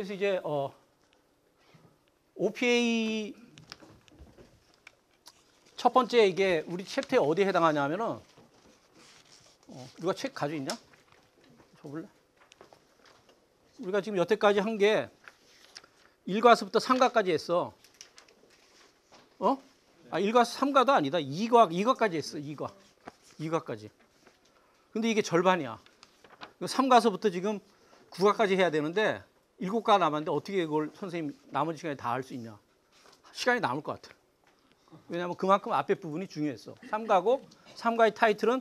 그래서 이제 OPA 첫 번째 이게 우리 챕터에 어디에 해당하냐면은 누가 책 가지고 있냐? 줘볼래? 우리가 지금 여태까지 한 게 1과서부터 3과까지 했어. 1과 3과도 아니다. 2과까지 했어. 2과까지. 근데 이게 절반이야. 3과서부터 지금 9과까지 해야 되는데 7과 남았는데 어떻게 그걸 선생님 나머지 시간에 다 할 수 있냐? 시간이 남을 것 같아. 왜냐하면 그만큼 앞에 부분이 중요했어. 3과고 3과의 타이틀은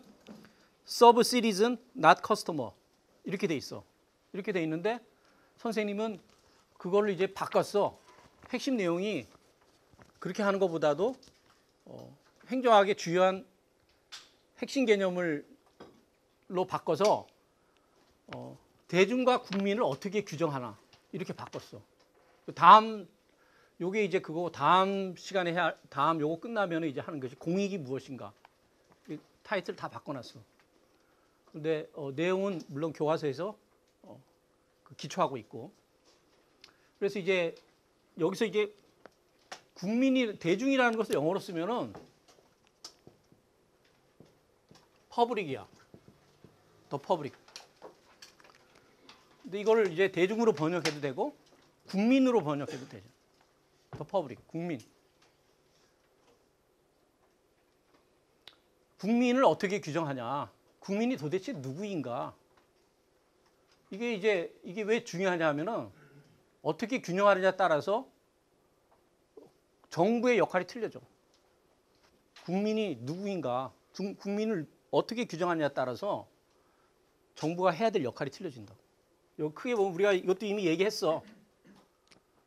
Sub Series Not Customer 이렇게 돼 있어. 이렇게 돼 있는데 선생님은 그걸로 이제 바꿨어. 핵심 내용이 그렇게 하는 것보다도 행정학의 주요한 핵심 개념을로 바꿔서 대중과 국민을 어떻게 규정하나 이렇게 바꿨어. 다음 요게 이제 그거 다음 시간에 다음 요거 끝나면 이제 하는 것이 공익이 무엇인가. 타이틀 다 바꿔놨어. 근데 내용은 물론 교과서에서 기초하고 있고. 그래서 이제 여기서 이제 국민이 대중이라는 것을 영어로 쓰면은 퍼블릭이야. 더 퍼블릭. 근데 이걸 이제 대중으로 번역해도 되고 국민으로 번역해도 되죠. 더 퍼블릭, 국민. 국민을 어떻게 규정하냐? 국민이 도대체 누구인가? 이게 왜 중요하냐면은 어떻게 균형하느냐에 따라서 정부의 역할이 틀려져. 국민이 누구인가? 국민을 어떻게 규정하느냐에 따라서 정부가 해야 될 역할이 틀려진다. 여기 크게 보면 우리가 이것도 이미 얘기했어.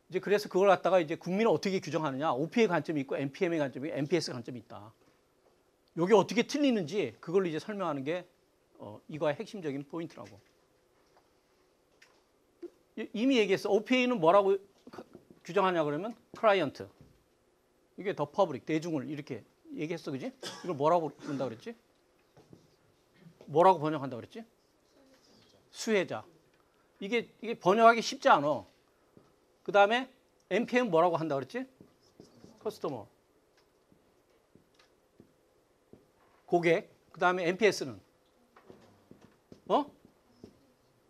이제 그래서 그걸 갖다가 이제 국민을 어떻게 규정하느냐? OP의 관점이 있고 NPM의 관점이 있고 NPS 관점이 있다. 이게 어떻게 틀리는지 그걸 이제 설명하는 게 이거의 핵심적인 포인트라고. 이미 얘기했어. OPA는 뭐라고 규정하냐 그러면 클라이언트. 이게 더 퍼블릭, 대중을 이렇게 얘기했어, 그지? 이걸 뭐라고 부른다 그랬지? 뭐라고 번역한다 그랬지? 수혜자. 이게 번역하기 쉽지 않아. 그 다음에 NPM 뭐라고 한다 그랬지? 커스터머. 고객. 그 다음에 NPS는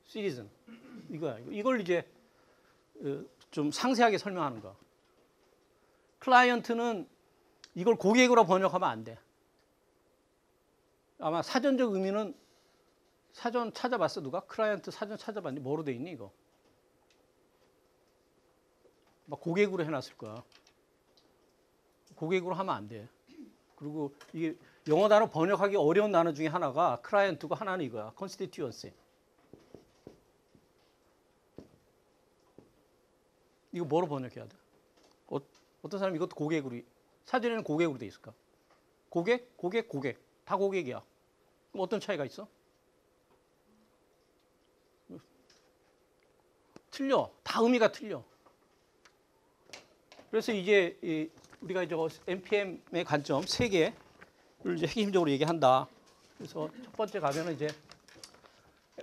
시리즌. 이거야. 이걸 이제 좀 상세하게 설명하는 거. 클라이언트는 이걸 고객으로 번역하면 안 돼. 아마 사전적 의미는 사전 찾아봤어 누가? 클라이언트 사전 찾아봤니? 뭐로 돼 있니 이거? 막 고객으로 해놨을 거야. 고객으로 하면 안 돼. 그리고 이게 영어 단어 번역하기 어려운 단어 중에 하나가 클라이언트고 하나는 이거야. constituency. 이거 뭐로 번역해야 돼? 어떤 사람이 이것도 고객으로, 사전에는 고객으로 돼 있을까? 고객. 다 고객이야. 그럼 어떤 차이가 있어? 틀려. 다 의미가 틀려. 그래서 이제 우리가 이제 NPM의 관점 3개를 이제 핵심적으로 얘기한다. 그래서 첫 번째 가면은 이제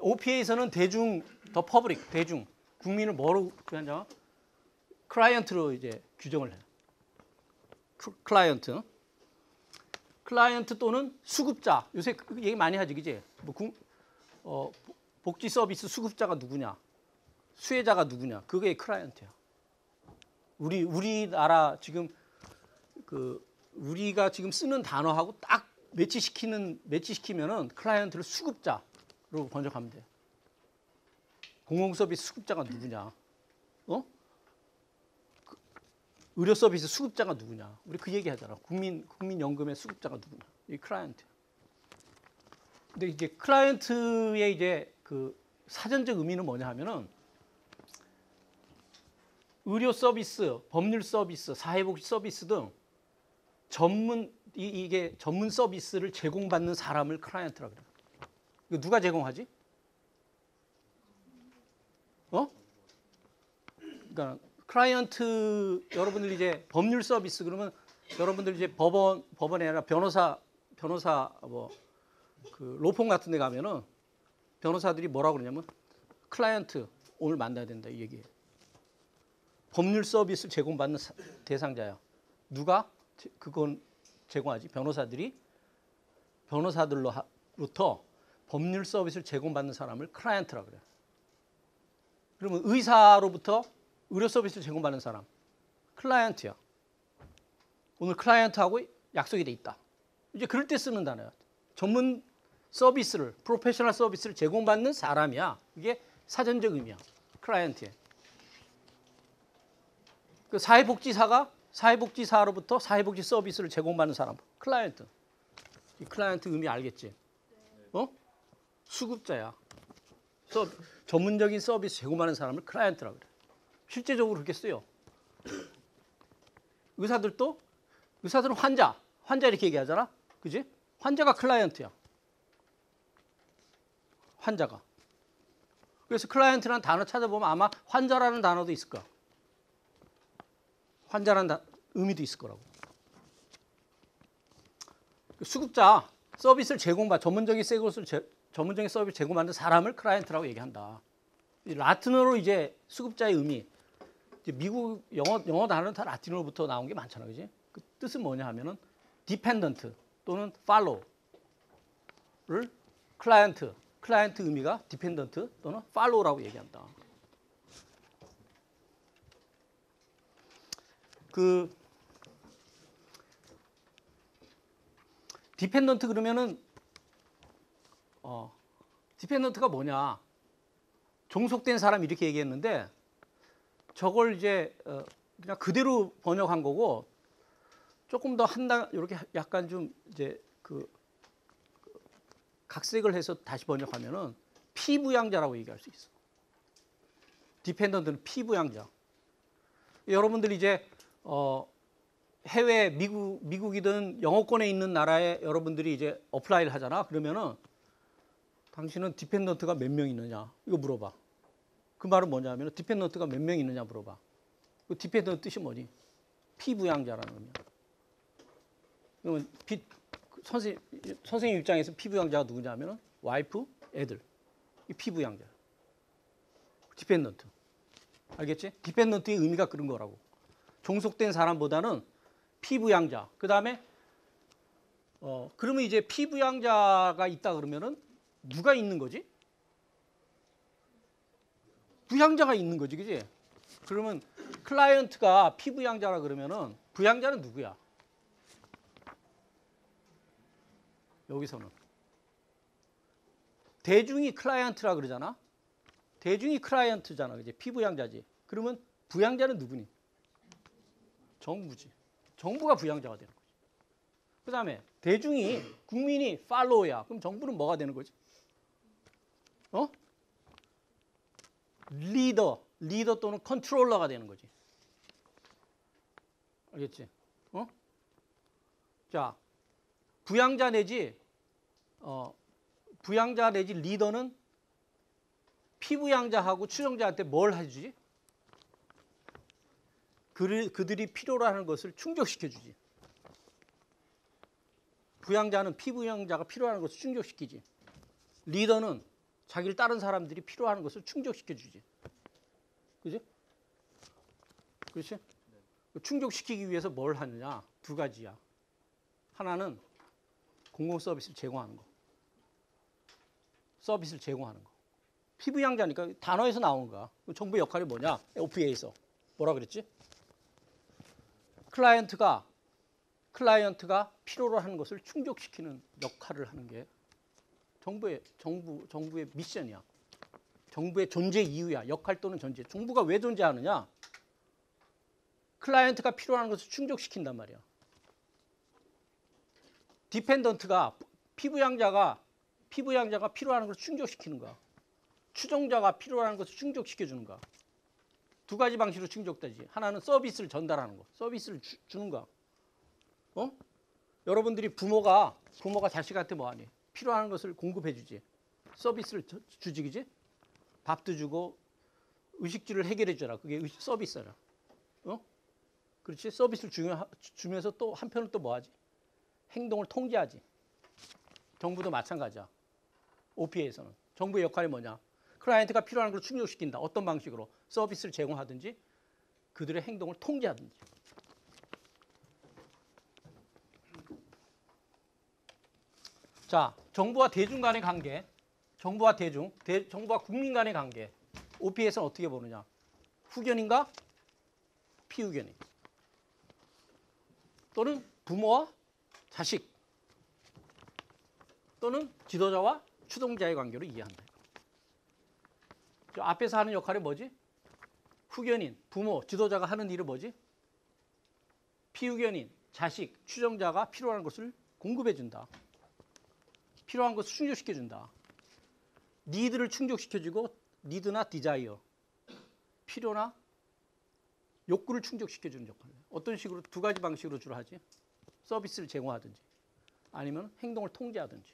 OPA에서는 대중, 더 퍼블릭, 대중, 국민을 뭐로 규정하냐? 클라이언트로 이제 규정을 해요. 클라이언트 또는 수급자. 요새 그 얘기 많이 하지, 그지? 복지 서비스 수급자가 누구냐? 수혜자가 누구냐? 그게 클라이언트야. 우리나라 지금 우리가 지금 쓰는 단어하고 딱 매치시키면은 클라이언트를 수급자로 번역하면 돼. 공공 서비스 수급자가 누구냐? 의료 서비스 수급자가 누구냐? 우리 그 얘기 하잖아. 국민연금의 수급자가 누구냐? 이 클라이언트. 근데 이제 클라이언트의 이제 그 사전적 의미는 뭐냐 하면은 의료 서비스, 법률 서비스, 사회복지 서비스 등 이게 전문 서비스를 제공받는 사람을 클라이언트라 그래요. 이거 누가 제공하지? 그러니까 클라이언트 여러분들 이제 법률 서비스 그러면 여러분들 이제 법원에 아니라 변호사 그 로펌 같은 데 가면은 변호사들이 뭐라고 그러냐면 클라이언트 오늘 만나야 된다 이 얘기예요. 법률 서비스를 제공받는 대상자야. 누가? 그건 제공하지. 변호사들로부터 법률 서비스를 제공받는 사람을 클라이언트라고 그래요. 그러면 의사로부터 의료 서비스를 제공받는 사람, 클라이언트야. 오늘 클라이언트하고 약속이 돼 있다. 이제 그럴 때 쓰는 단어야. 전문 서비스를, 프로페셔널 서비스를 제공받는 사람이야. 이게 사전적 의미야. 클라이언트에. 그 사회복지사로부터 사회복지 서비스를 제공받는 사람, 클라이언트. 이 클라이언트 의미 알겠지? 수급자야. 전문적인 서비스 제공하는 사람을 클라이언트라고 그래. 실제적으로 그렇게 써요. 의사들은 환자 이렇게 얘기하잖아. 그지? 환자가 클라이언트야. 환자가. 그래서 클라이언트라는 단어 찾아보면 아마 환자라는 단어도 있을 거야. 환자라는 의미도 있을 거라고. 수급자, 서비스를 전문적인 서비스 제공받는 사람을 클라이언트라고 얘기한다. 라틴어로 이제 수급자의 의미. 이제 미국 영어 단어는 다 라틴어로부터 나온 게 많잖아, 그지? 그 뜻은 뭐냐 하면은 dependent 또는 follow를 클라이언트 의미가 dependent 또는 follow라고 얘기한다. 그 dependent 그러면은 dependent가 뭐냐? 종속된 사람 이렇게 얘기했는데 저걸 이제 그냥 그대로 번역한 거고 조금 더 이렇게 약간 좀 이제 그 각색을 해서 다시 번역하면은 피부양자라고 얘기할 수 있어. 디펜던트는 피부양자. 여러분들이 이제 해외 미국이든 영어권에 있는 나라에 여러분들이 이제 어플라이를 하잖아. 그러면은 당신은 디펜던트가 몇 명 있느냐 이거 물어봐. 그 말은 뭐냐면 디펜던트가 몇 명 있느냐 물어봐. 그 디펜던트 뜻이 뭐니? 피부양자라는 의미야. 그러면 선생님 입장에서 피부양자가 누구냐면은 와이프, 애들. 이 피부양자. 디펜던트. 알겠지? 디펜던트의 의미가 그런 거라고. 종속된 사람보다는 피부양자. 그다음에 그러면 이제 피부양자가 있다 그러면은 누가 있는 거지? 부양자가 있는 거지, 그지? 그러면 클라이언트가 피부양자라 그러면은 부양자는 누구야? 여기서는 대중이 클라이언트라 그러잖아. 대중이 클라이언트잖아, 그지? 피부양자지. 그러면 부양자는 누구니? 정부지. 정부가 부양자가 되는 거지. 그다음에 대중이 국민이 팔로우야. 그럼 정부는 뭐가 되는 거지? 리더 또는 컨트롤러가 되는 거지. 알겠지? 자, 부양자 내지 리더는 피부양자하고 추종자한테 뭘 해주지? 그들이 필요로 하는 것을 충족시켜주지. 부양자는 피부양자가 필요한 것을 충족시키지. 리더는 자기를 따른 사람들이 필요한 것을 충족시켜주지. 그지? 그렇지? 충족시키기 위해서 뭘 하느냐? 두 가지야. 하나는 공공 서비스를 제공하는 거. 서비스를 제공하는 거. 피부양자니까 단어에서 나오는 거야. 정부 역할이 뭐냐? OPA에서. 뭐라 그랬지? 클라이언트가 필요로 하는 것을 충족시키는 역할을 하는 게 정부의 미션이야. 정부의 존재 이유야. 역할 또는 존재. 정부가 왜 존재하느냐? 클라이언트가 필요한 것을 충족시킨단 말이야. 디펜던트가 피부양자가 필요한 것을 충족시키는 거야. 추종자가 필요한 것을 충족시켜주는 거야. 두 가지 방식으로 충족되지. 하나는 서비스를 전달하는 거. 서비스를 주는 거야. 여러분들이 부모가 자식한테 뭐하니? 필요한 것을 공급해 주지. 서비스를 주지, 그지? 밥도 주고 의식주를 해결해 주라. 그게 서비스라. 그렇지? 서비스를 주면서 또 한편은 또 뭐하지? 행동을 통제하지. 정부도 마찬가지야. OPA에서는. 정부의 역할이 뭐냐? 클라이언트가 필요한 걸 충족시킨다. 어떤 방식으로? 서비스를 제공하든지 그들의 행동을 통제하든지. 자, 정부와 대중 간의 관계, 정부와 대중, 정부와 국민 간의 관계. OPS는 어떻게 보느냐? 후견인가? 피후견인. 또는 부모와 자식. 또는 지도자와 추종자의 관계로 이해한다. 저 앞에서 하는 역할이 뭐지? 후견인, 부모, 지도자가 하는 일은 뭐지? 피후견인, 자식, 추종자가 필요한 것을 공급해준다. 필요한 것을 충족시켜준다. 니드를 충족시켜주고 니드나 디자이어, 필요나 욕구를 충족시켜주는 역할이에요. 어떤 식으로? 두 가지 방식으로 주로 하지. 서비스를 제공하든지 아니면 행동을 통제하든지.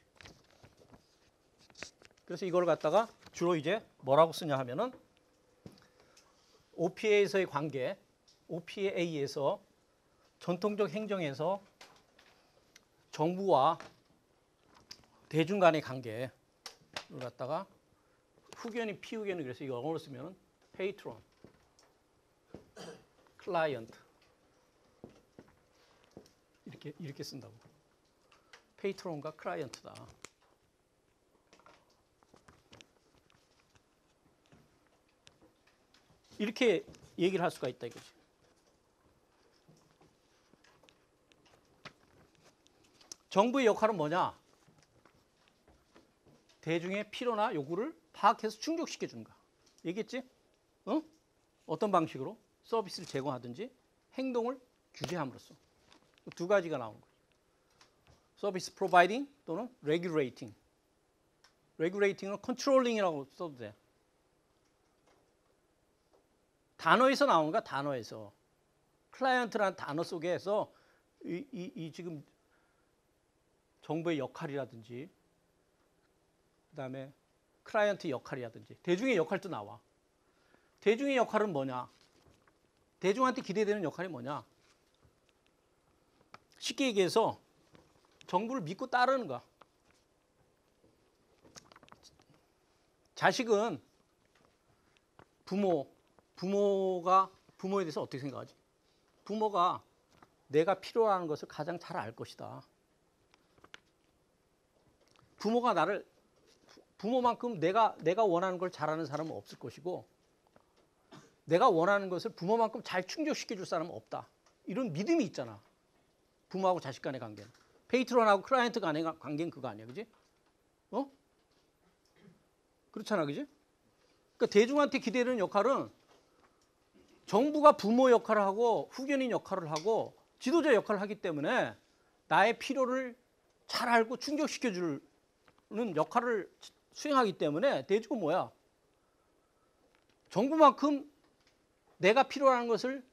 그래서 이걸 갖다가 주로 이제 뭐라고 쓰냐 하면은 OPA에서의 관계, OPA에서 전통적 행정에서 정부와 대중 간의 관계를 갖다가 후견인, 피후견인. 그래서 이거 영어로 쓰면은 페이트론, 클라이언트 이렇게 쓴다고. 페이트론과 클라이언트다. 이렇게 얘기를 할 수가 있다 이거지. 정부의 역할은 뭐냐? 대중의 필요나 요구를 파악해서 충족시켜주는 거야. 얘기했지? 어떤 방식으로? 서비스를 제공하든지 행동을 규제함으로써. 두 가지가 나오는 거죠. 서비스 프로바이딩 또는 레귤레이팅. 레귤레이팅은 컨트롤링이라고 써도 돼. 단어에서 나오는 거야, 단어에서. 클라이언트라는 단어 속에서 이 지금 정부의 역할이라든지 그다음에 클라이언트 역할이라든지 대중의 역할도 나와. 대중의 역할은 뭐냐? 대중한테 기대되는 역할이 뭐냐? 쉽게 얘기해서 정부를 믿고 따르는 거야. 자식은 부모가 부모에 대해서 어떻게 생각하지? 부모가 내가 필요로 하는 것을 가장 잘 알 것이다. 부모만큼 내가 원하는 걸 잘하는 사람은 없을 것이고 내가 원하는 것을 부모만큼 잘 충족시켜 줄 사람은 없다. 이런 믿음이 있잖아. 부모하고 자식 간의 관계는. 페이트론하고 클라이언트 간의 관계는 그거 아니야. 그지? 그렇잖아. 그지? 그러니까 대중한테 기대되는 역할은 정부가 부모 역할을 하고 후견인 역할을 하고 지도자 역할을 하기 때문에 나의 필요를 잘 알고 충족시켜 주는 역할을 수행하기 때문에 대중은 뭐야? 정부만큼 내가 필요로 하는 것을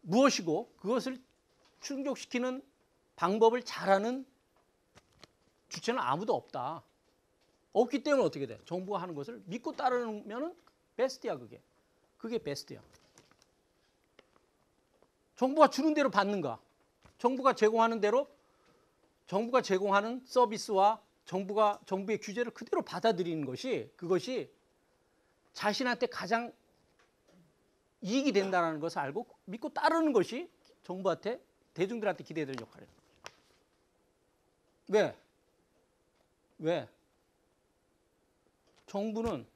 무엇이고 그것을 충족시키는 방법을 잘하는 주체는 아무도 없다. 없기 때문에 어떻게 돼? 정부가 하는 것을 믿고 따르면 베스트야 그게. 그게 베스트야. 정부가 주는 대로 받는가? 정부가 제공하는 대로 정부가 제공하는 서비스와 정부의 규제를 그대로 받아들이는 것이 그것이 자신한테 가장 이익이 된다는 것을 알고 믿고 따르는 것이 정부한테 대중들한테 기대될 역할이에요. 왜? 정부는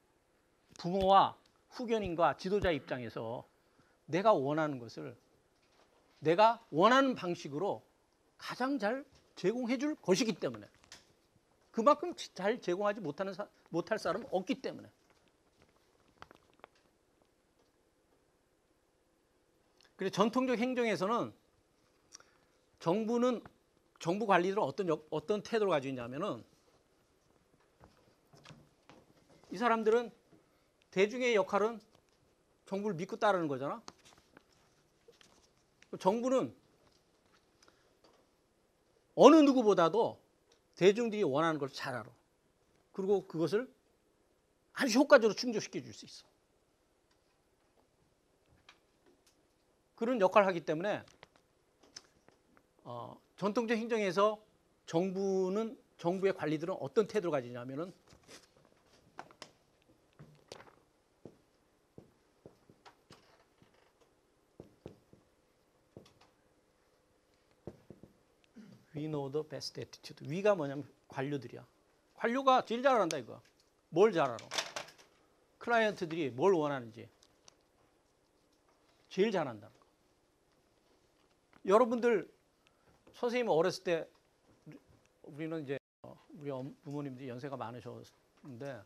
부모와 후견인과 지도자 입장에서 내가 원하는 것을 내가 원하는 방식으로 가장 잘 제공해 줄 것이기 때문에 그만큼 잘 제공하지 못할 사람은 없기 때문에 그래서 전통적 행정에서는 정부 관리들은 어떤 태도를 가지고 있냐면은 이 사람들은 대중의 역할은 정부를 믿고 따르는 거잖아. 정부는 어느 누구보다도 대중들이 원하는 걸 잘 알아. 그리고 그것을 아주 효과적으로 충족시켜 줄 수 있어. 그런 역할을 하기 때문에 전통적 행정에서 정부의 관리들은 어떤 태도를 가지냐면은 We know the best attitude. we가 뭐냐면 관료들이야. 관료가 제일 잘 알았다 이거. 뭘 잘 알아? 클라이언트들이 뭘 원하는지 제일 잘 안다는 거. 여러분들 선생님 어렸을 때 우리는 이제 우리 부모님들이 연세가 많으셨는데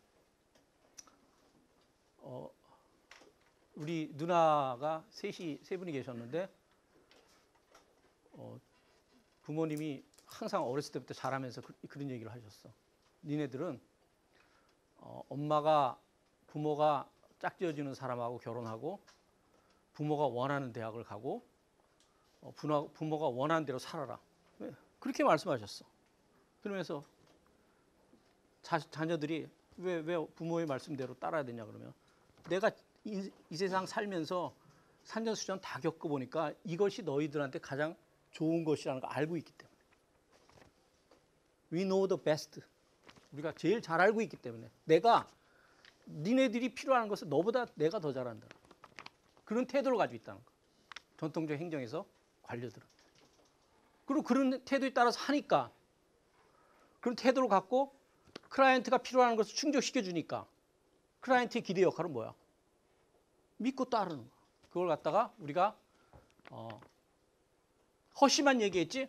우리 누나가 세 분이 계셨는데 부모님이 항상 어렸을 때부터 잘하면서 그런 얘기를 하셨어. 니네들은 부모가 짝지어주는 사람하고 결혼하고 부모가 원하는 대학을 가고 부모가 원하는 대로 살아라. 그렇게 말씀하셨어. 그러면서 자녀들이 왜 부모의 말씀대로 따라야 되냐 그러면 내가 이 세상 살면서 산전수전 다 겪어보니까 이것이 너희들한테 가장 좋은 것이라는 걸 알고 있기 때문에. We know the best. 우리가 제일 잘 알고 있기 때문에 니네들이 필요한 것을 너보다 내가 더 잘한다. 그런 태도를 가지고 있다는 거. 전통적 행정에서 관료들은. 그리고 그런 태도에 따라서 하니까 그런 태도를 갖고 클라이언트가 필요한 것을 충족시켜 주니까 클라이언트의 기대 역할은 뭐야? 믿고 따르는 거. 그걸 갖다가 우리가 허시만 얘기했지?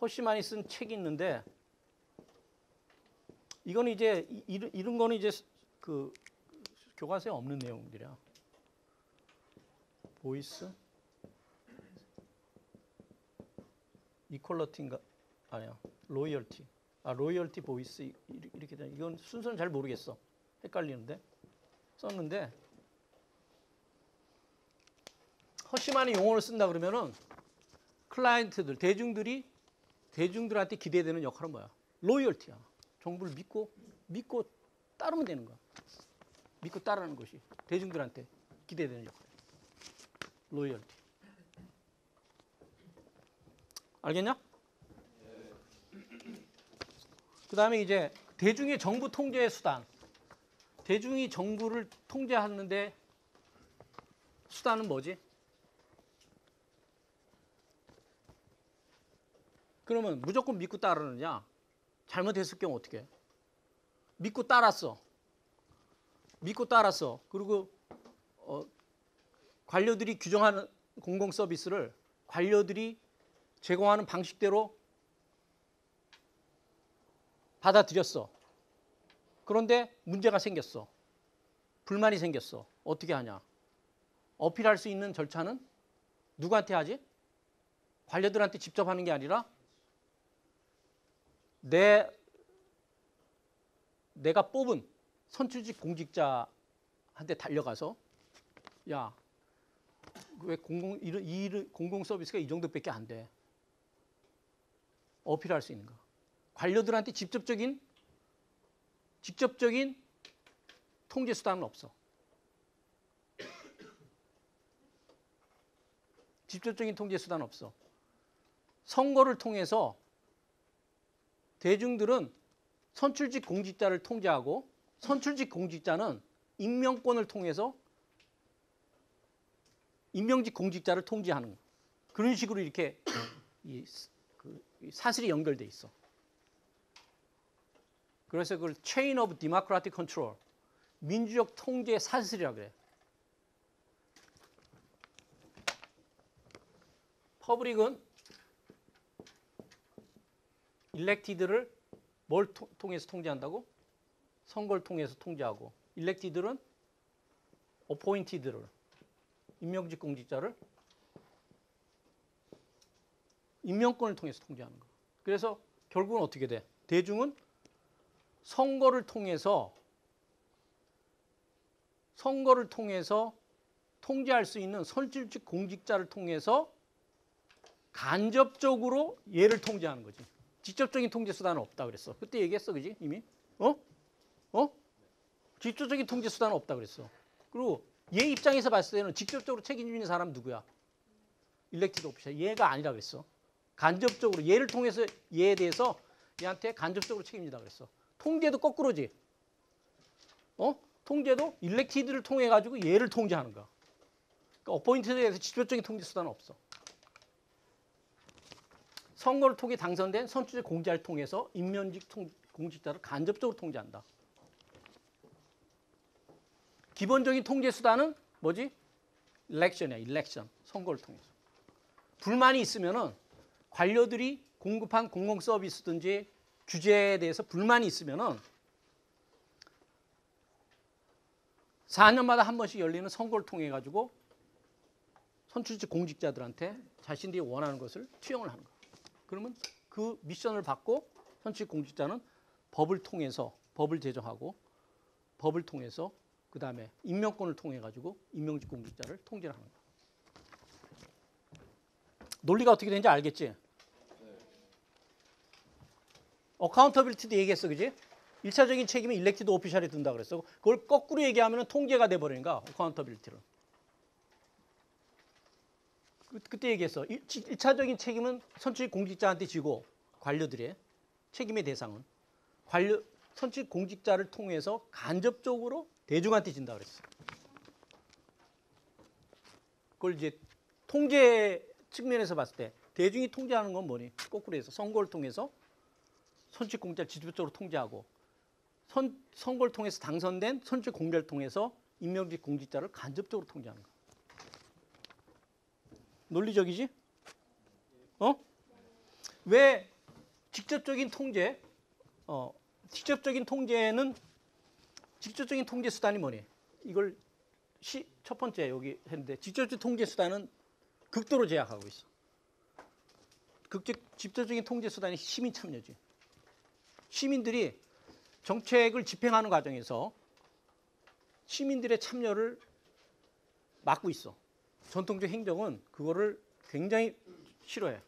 허시만이 쓴 책이 있는데 이거는 이제 이런 거는 이제 그 교과서에 없는 내용들이야. 보이스 이퀄러티인가 아니야. 로이얼티 보이스 이렇게 돼. 이건 순서는 잘 모르겠어. 헷갈리는데 썼는데 허시만이 용어를 쓴다 그러면은 클라이언트들 대중들한테 기대되는 역할은 뭐야? 로이얼티야. 정부를 믿고 따르면 되는 거야. 믿고 따르는 것이 대중들한테 기대되는 역할. 로이얼티. 알겠냐? 그 다음에 이제 대중의 정부 통제의 수단. 대중이 정부를 통제하는데 수단은 뭐지? 그러면 무조건 믿고 따르느냐? 잘못했을 경우 어떻게 해? 믿고 따랐어. 그리고 관료들이 규정하는 공공 서비스를 관료들이 제공하는 방식대로 받아들였어. 그런데 문제가 생겼어. 불만이 생겼어. 어떻게 하냐? 어필할 수 있는 절차는 누구한테 하지? 관료들한테 직접 하는 게 아니라 내가 뽑은 선출직 공직자한테 달려가서 야, 왜 공공 서비스가 이 정도밖에 안 돼? 어필할 수 있는 거. 관료들한테 직접적인 통제 수단은 없어. 직접적인 통제 수단은 없어. 선거를 통해서 대중들은 선출직 공직자를 통제하고 선출직 공직자는 임명권을 통해서 임명직 공직자를 통제하는 그런 식으로 이렇게 사슬이 연결돼 있어. 그래서 그걸 Chain of Democratic Control, 민주적 통제 사슬이라고 그래. 퍼블릭은 일렉티드를 뭘 통해서 통제한다고? 선거를 통해서 통제하고, 일렉티드는 어포인티드를, 임명직 공직자를 임명권을 통해서 통제하는 거. 그래서 결국은 어떻게 돼? 대중은 선거를 통해서 통제할 수 있는 선출직 공직자를 통해서 간접적으로 얘를 통제하는 거지. 직접적인 통제 수단은 없다 그랬어. 그때 얘기했어, 그지? 이미? 직접적인 통제 수단은 없다 그랬어. 그리고 얘 입장에서 봤을 때는 직접적으로 책임지는 사람은 누구야? 일렉티드 오피셜. 얘가 아니라 그랬어. 간접적으로 얘를 통해서 얘에 대해서 얘한테 간접적으로 책임지다 그랬어. 통제도 거꾸로지. 통제도 일렉티드를 통해 가지고 얘를 통제하는 거야. 그러니까 어포인트드에 대해서 직접적인 통제 수단은 없어. 선거를 통해 당선된 선출직 공직자를 통해서 임명직 공직자를 간접적으로 통제한다. 기본적인 통제 수단은 뭐지? 일렉션이야, 일렉션. 선거를 통해서. 불만이 있으면은 관료들이 공급한 공공 서비스든지 규제에 대해서 불만이 있으면은 4년마다 한 번씩 열리는 선거를 통해 가지고 선출직 공직자들한테 자신들이 원하는 것을 투영을 하는 거야. 그러면 그 미션을 받고 선출직 공직자는 법을 통해서 법을 제정하고 법을 통해서 그 다음에 임명권을 통해 가지고 임명직 공직자를 통제를 하는 거야. 논리가 어떻게 되는지 알겠지? 어카운터빌리티도 얘기했어, 그지? 1차적인 책임은 일렉티드 오피셜에 든다 그랬어. 그걸 거꾸로 얘기하면 통제가 돼버리니까 어카운터빌리티를. 그때 얘기했어. 1차적인 책임은 선출직 공직자한테 지고 관료들의 책임의 대상은 선출직 공직자를 통해서 간접적으로 대중한테 진다 그랬어. 그걸 이제 통제 측면에서 봤을 때 대중이 통제하는 건 뭐니? 거꾸로 해서 선거를 통해서 선출직 공직자를 직접적으로 통제하고 선거를 통해서 당선된 선출직 공직자를 통해서 임명직 공직자를 간접적으로 통제하는 거야. 논리적이지? 왜 직접적인 통제? 직접적인 통제 수단이 뭐니? 이걸 첫 번째 여기 했는데 직접적인 통제 수단은 극도로 제약하고 있어. 직접적인 통제 수단이 시민 참여지. 시민들이 정책을 집행하는 과정에서 시민들의 참여를 막고 있어. 전통적 행정은 그거를 굉장히 싫어해.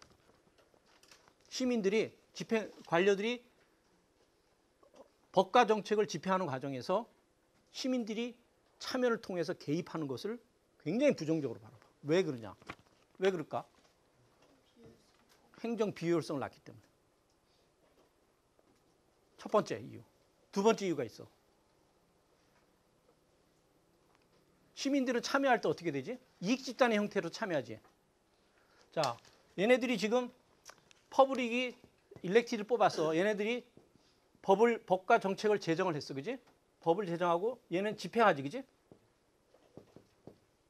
시민들이 관료들이 법과 정책을 집행하는 과정에서 시민들이 참여를 통해서 개입하는 것을 굉장히 부정적으로 바라봐. 왜 그러냐? 왜 그럴까? 행정 비효율성을 낳기 때문에. 첫 번째 이유. 두 번째 이유가 있어. 시민들은 참여할 때 어떻게 되지? 이익집단의 형태로 참여하지. 자, 얘네들이 지금 퍼블릭이 일렉티드를 뽑았어. 얘네들이 법과 정책을 제정을 했어. 그지? 법을 제정하고 얘는 집행하지. 그지?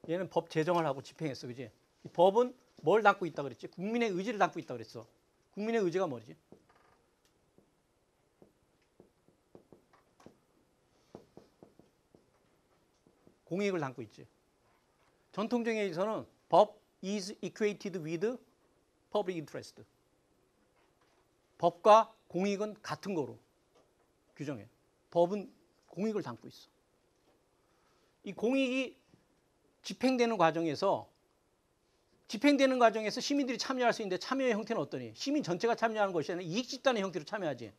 얘는 법 제정을 하고 집행했어. 그지? 이 법은 뭘 담고 있다 그랬지? 국민의 의지를 담고 있다 그랬어. 국민의 의지가 뭐지? 공익을 담고 있지. 전통적인 얘기에서는 법 is equated with public interest. 법과 공익은 같은 거로 규정해. 법은 공익을 담고 있어. 이 공익이 집행되는 과정에서 시민들이 참여할 수 있는데 참여의 형태는 어떠니? 시민 전체가 참여하는 것이 아니라 이익집단의 형태로 참여하지.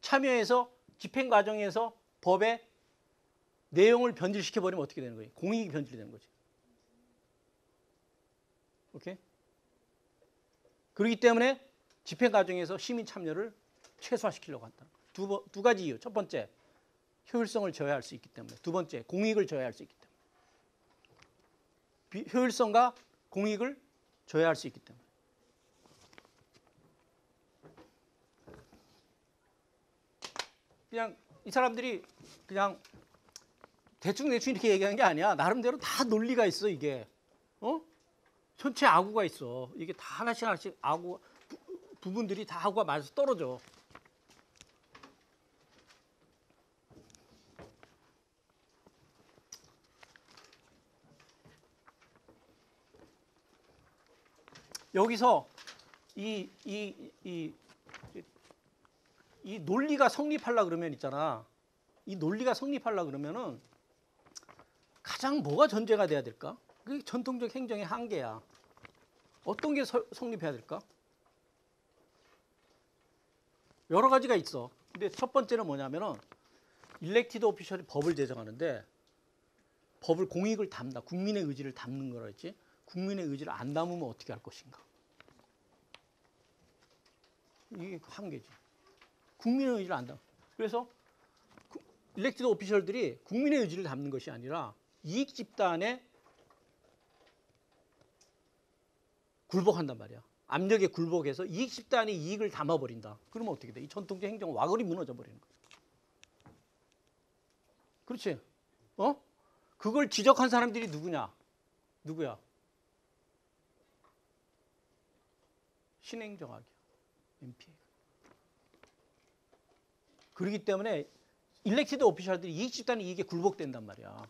참여해서 집행 과정에서 법의 내용을 변질시켜버리면 어떻게 되는 거예요? 공익이 변질되는 거지. 오케이? 그렇기 때문에 집행 과정에서 시민 참여를 최소화시키려고 한다. 두 가지 이유. 첫 번째, 효율성을 저해할 수 있기 때문에. 두 번째, 공익을 저해할 수 있기 때문에. 효율성과 공익을 저해할 수 있기 때문에. 그냥 이 사람들이 그냥 대충 이렇게 얘기하는 게 아니야. 나름대로 다 논리가 있어, 이게. 전체 아구가 있어. 이게 다 하나씩 아구, 부분들이 다 아구가 맞아서 떨어져. 여기서 이 논리가 성립하려 그러면 있잖아. 이 논리가 성립하려 그러면은 가장 뭐가 전제가 돼야 될까? 그게 전통적 행정의 한계야. 어떤 게 성립해야 될까? 여러 가지가 있어. 근데 첫 번째는 뭐냐면은 일렉티드 오피셜이 법을 제정하는데 법을 공익을 담다. 국민의 의지를 담는 거라 했지. 국민의 의지를 안 담으면 어떻게 할 것인가? 이게 한계지. 국민의 의지를 안 담. 그래서 일렉티드 오피셜들이 국민의 의지를 담는 것이 아니라 이익 집단에 굴복한단 말이야. 압력에 굴복해서 이익 집단의 이익을 담아버린다. 그러면 어떻게 돼? 이 전통적 행정 와글이 무너져 버리는 거야. 그렇지? 그걸 지적한 사람들이 누구냐? 누구야? 신행정학이야. MPA. 그렇기 때문에 일렉티드 오피셜들이 이익 집단의 이익에 굴복된단 말이야.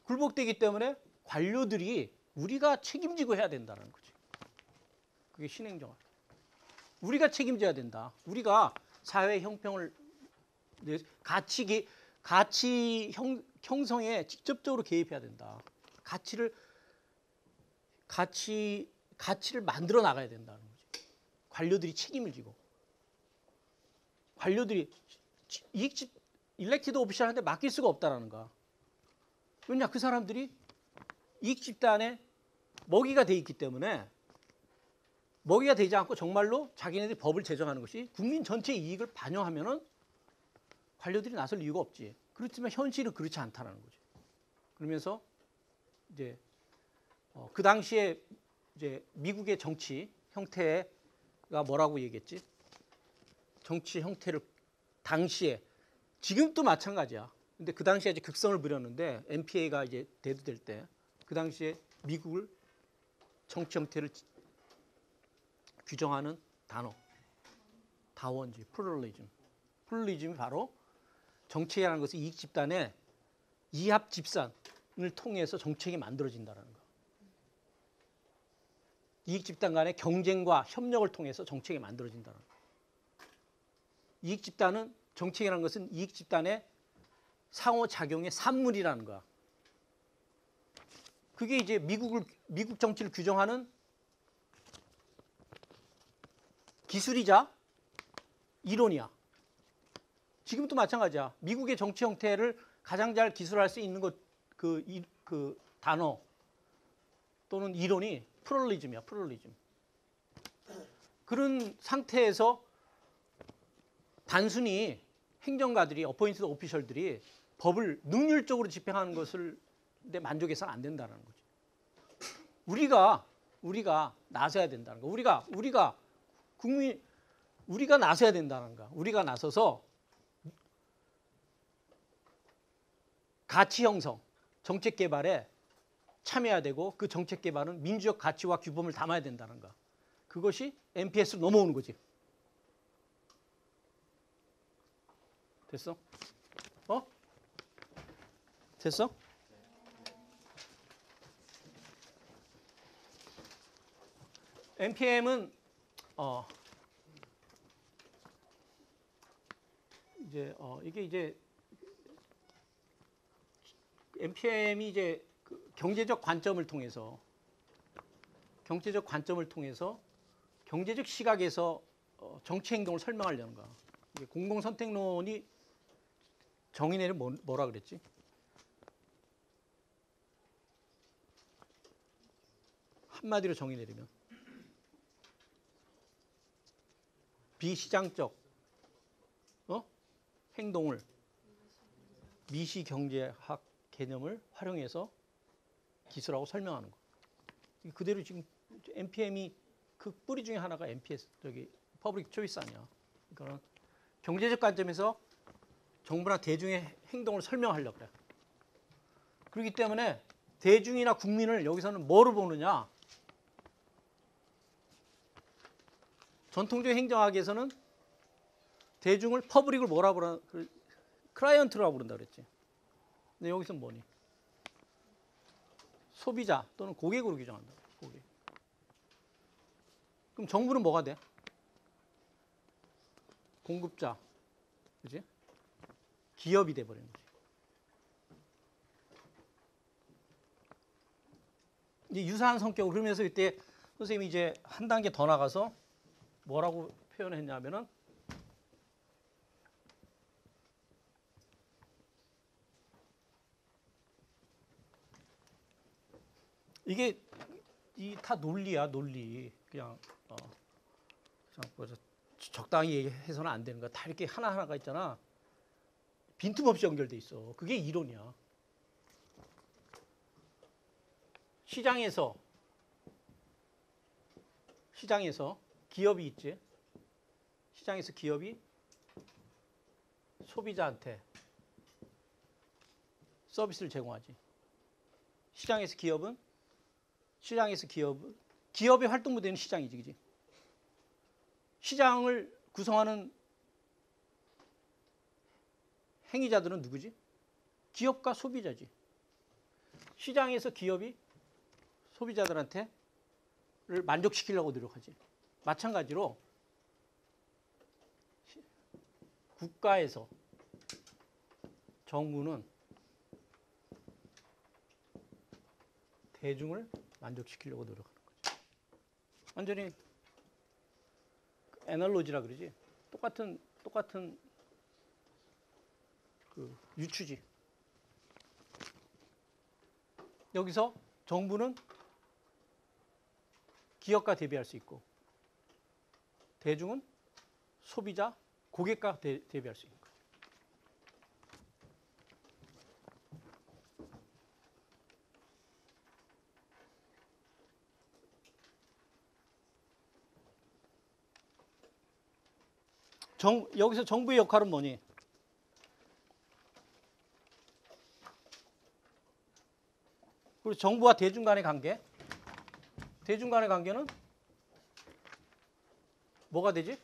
굴복되기 때문에 관료들이 우리가 책임지고 해야 된다는 거지. 그게 신행정학. 우리가 책임져야 된다. 우리가 사회 형평을 가치 형성에 직접적으로 개입해야 된다. 가치를 만들어 나가야 된다는 거지. 관료들이 책임을 지고. 관료들이 일렉티드 오피셜한테 맡길 수가 없다라는 거야. 왜냐? 그 사람들이 이익 집단의 먹이가 돼 있기 때문에 먹이가 되지 않고 정말로 자기네들이 법을 제정하는 것이 국민 전체의 이익을 반영하면은 관료들이 나설 이유가 없지. 그렇지만 현실은 그렇지 않다는 거지. 그러면서 이제 그 당시에 이제 미국의 정치 형태가 뭐라고 얘기했지? 정치 형태를 당시에 지금도 마찬가지야. 근데 그 당시에 이제 극성을 부렸는데 MPA가 이제 대두될 때 그 당시에 미국을 정치 형태를 규정하는 단어 다원주의, 플루럴리즘. 플루럴리즘이 바로 정책이라는 것은 이익 집단의 이합 집산을 통해서 정책이 만들어진다는 거. 이익 집단 간의 경쟁과 협력을 통해서 정책이 만들어진다는 거. 이익 집단은 정책이라는 것은 이익 집단의 상호작용의 산물이라는 거야. 그게 이제 미국 정치를 규정하는 기술이자 이론이야. 지금도 마찬가지야. 미국의 정치 형태를 가장 잘 기술할 수 있는 그 단어 또는 이론이 플루럴리즘이야. 플루럴리즘. 그런 상태에서 단순히 행정가들이 어포인티드 오피셜들이 법을 능률적으로 집행하는 것을 만족해서는 안 된다는 거지. 우리가 나서야 된다는 거. 우리가 나서야 된다는 거. 우리가 나서서 가치 형성, 정책 개발에 참여해야 되고 그 정책 개발은 민주적 가치와 규범을 담아야 된다는 거. 그것이 MPS로 넘어오는 거지. 됐어? 됐어? NPM은 이게 이제 NPM이 이제 그 경제적 관점을 통해서 경제적 시각에서 정치 행동을 설명하려는 거야. 공공 선택론이 정의 내리면 뭐라 그랬지? 한마디로 정의 내리면 비시장적 행동을 미시경제학 개념을 활용해서 기술하고 설명하는 거. 그대로 지금 NPM이 그 뿌리 중에 하나가 MPS 퍼블릭 초이스 아니야. 그러니까 경제적 관점에서 정부나 대중의 행동을 설명하려고 그래. 그렇기 때문에 대중이나 국민을 여기서는 뭐로 보느냐? 전통적 행정학에서는 대중을 퍼블릭을 뭐라 부르나? 클라이언트라고 부른다 그랬지. 근데 여기서 뭐니? 소비자 또는 고객으로 규정한다. 고객. 그럼 정부는 뭐가 돼? 공급자. 그지? 기업이 돼 버리는 거지. 이제 유사한 성격으로 그러면서 이때 선생님이 이제 한 단계 더 나가서 뭐라고 표현했냐면은 이게 다 논리야, 논리. 그냥 적당히 얘기해서는 안 되는 거야. 다 이렇게 하나하나가 있잖아. 빈틈없이 연결돼 있어. 그게 이론이야. 시장에서 시장에서 기업이 있지. 시장에서 기업이 소비자한테 서비스를 제공하지. 시장에서 기업의 활동 무대는 시장이지, 그지? 시장을 구성하는 행위자들은 누구지? 기업과 소비자지. 시장에서 기업이 소비자들한테를 만족시키려고 노력하지. 마찬가지로 국가에서 정부는 대중을 만족시키려고 노력하는 거죠. 완전히 애널로지라 그러지. 똑같은 그 유추지. 여기서 정부는 기업과 대비할 수 있고 대중은 소비자, 고객과 대비할 수 있는 거죠. 여기서 정부의 역할은 뭐니? 그리고 정부와 대중 간의 관계. 대중 간의 관계는 뭐가 되지?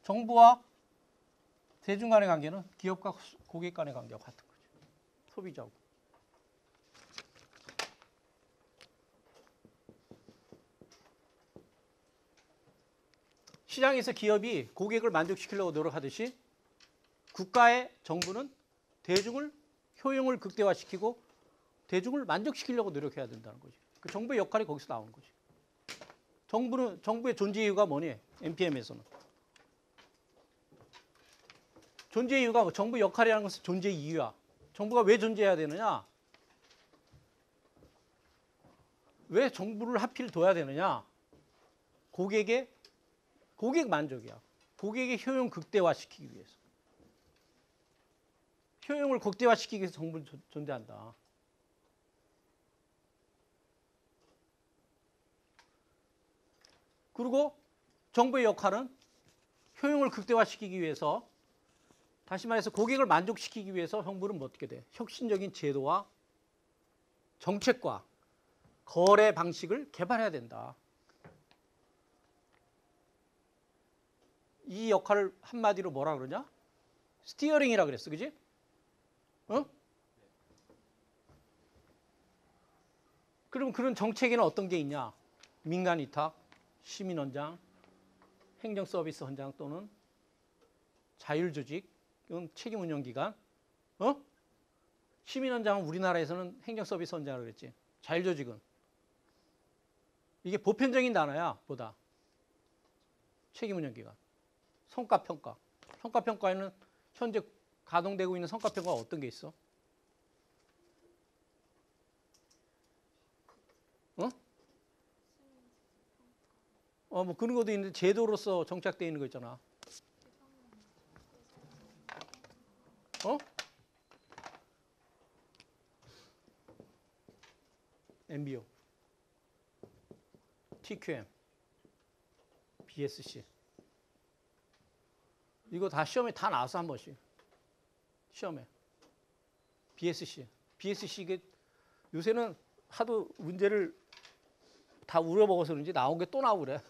정부와 대중 간의 관계는 기업과 고객 간의 관계와 같은 거죠. 소비자고. 시장에서 기업이 고객을 만족시키려고 노력하듯이 국가의 정부는 대중을 효용을 극대화시키고 대중을 만족시키려고 노력해야 된다는 거지. 그 정부의 역할이 거기서 나오는 거지. 정부의 존재 이유가 뭐니? NPM에서는. 존재 이유가 정부 역할이라는 것은 존재 이유야. 정부가 왜 존재해야 되느냐? 왜 정부를 하필 둬야 되느냐? 고객 만족이야. 고객의 효용 극대화시키기 위해서. 효용을 극대화시키기 위해서 정부는 존재한다. 그리고 정부의 역할은 효용을 극대화시키기 위해서, 다시 말해서 고객을 만족시키기 위해서 정부는 뭐 어떻게 돼? 혁신적인 제도와 정책과 거래 방식을 개발해야 된다. 이 역할을 한마디로 뭐라 그러냐? 스티어링이라 그랬어, 그지? 어? 그럼 그런 정책에는 어떤 게 있냐? 민간 위탁, 시민원장, 행정서비스 헌장 또는 자율조직, 이건 책임운영기관. 시민원장은 우리나라에서는 행정서비스 헌장이라고 그랬지. 자율조직은 이게 보편적인 단어야, 보다. 책임운영기관. 성과평가. 성과평가에는 현재 가동되고 있는 성과평가가 어떤 게 있어? 뭐 그런 것도 있는데 제도로서 정착되어 있는 거 있잖아. MBO, TQM, BSC. 이거 다 시험에 다 나왔어, 한 번씩. 시험에. BSC. 이게 요새는 하도 문제를 다 우려먹어서 그런지 나온 게 또 나오고 그래.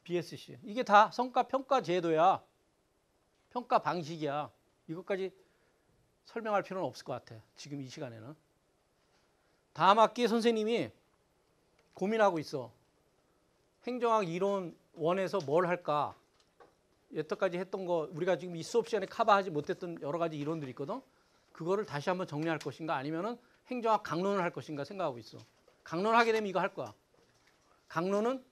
BSC. 이게 다 성과평가 제도야. 평가 방식이야. 이것까지 설명할 필요는 없을 것 같아. 지금 이 시간에는. 다음 학기에 선생님이 고민하고 있어. 행정학 이론 1에서 뭘 할까? 여태까지 했던 거 우리가 지금 이 수업 시간에 커버하지 못했던 여러 가지 이론들이 있거든. 그거를 다시 한번 정리할 것인가 아니면은 행정학 강론을 할 것인가 생각하고 있어. 강론을 하게 되면 이거 할 거야. 강론은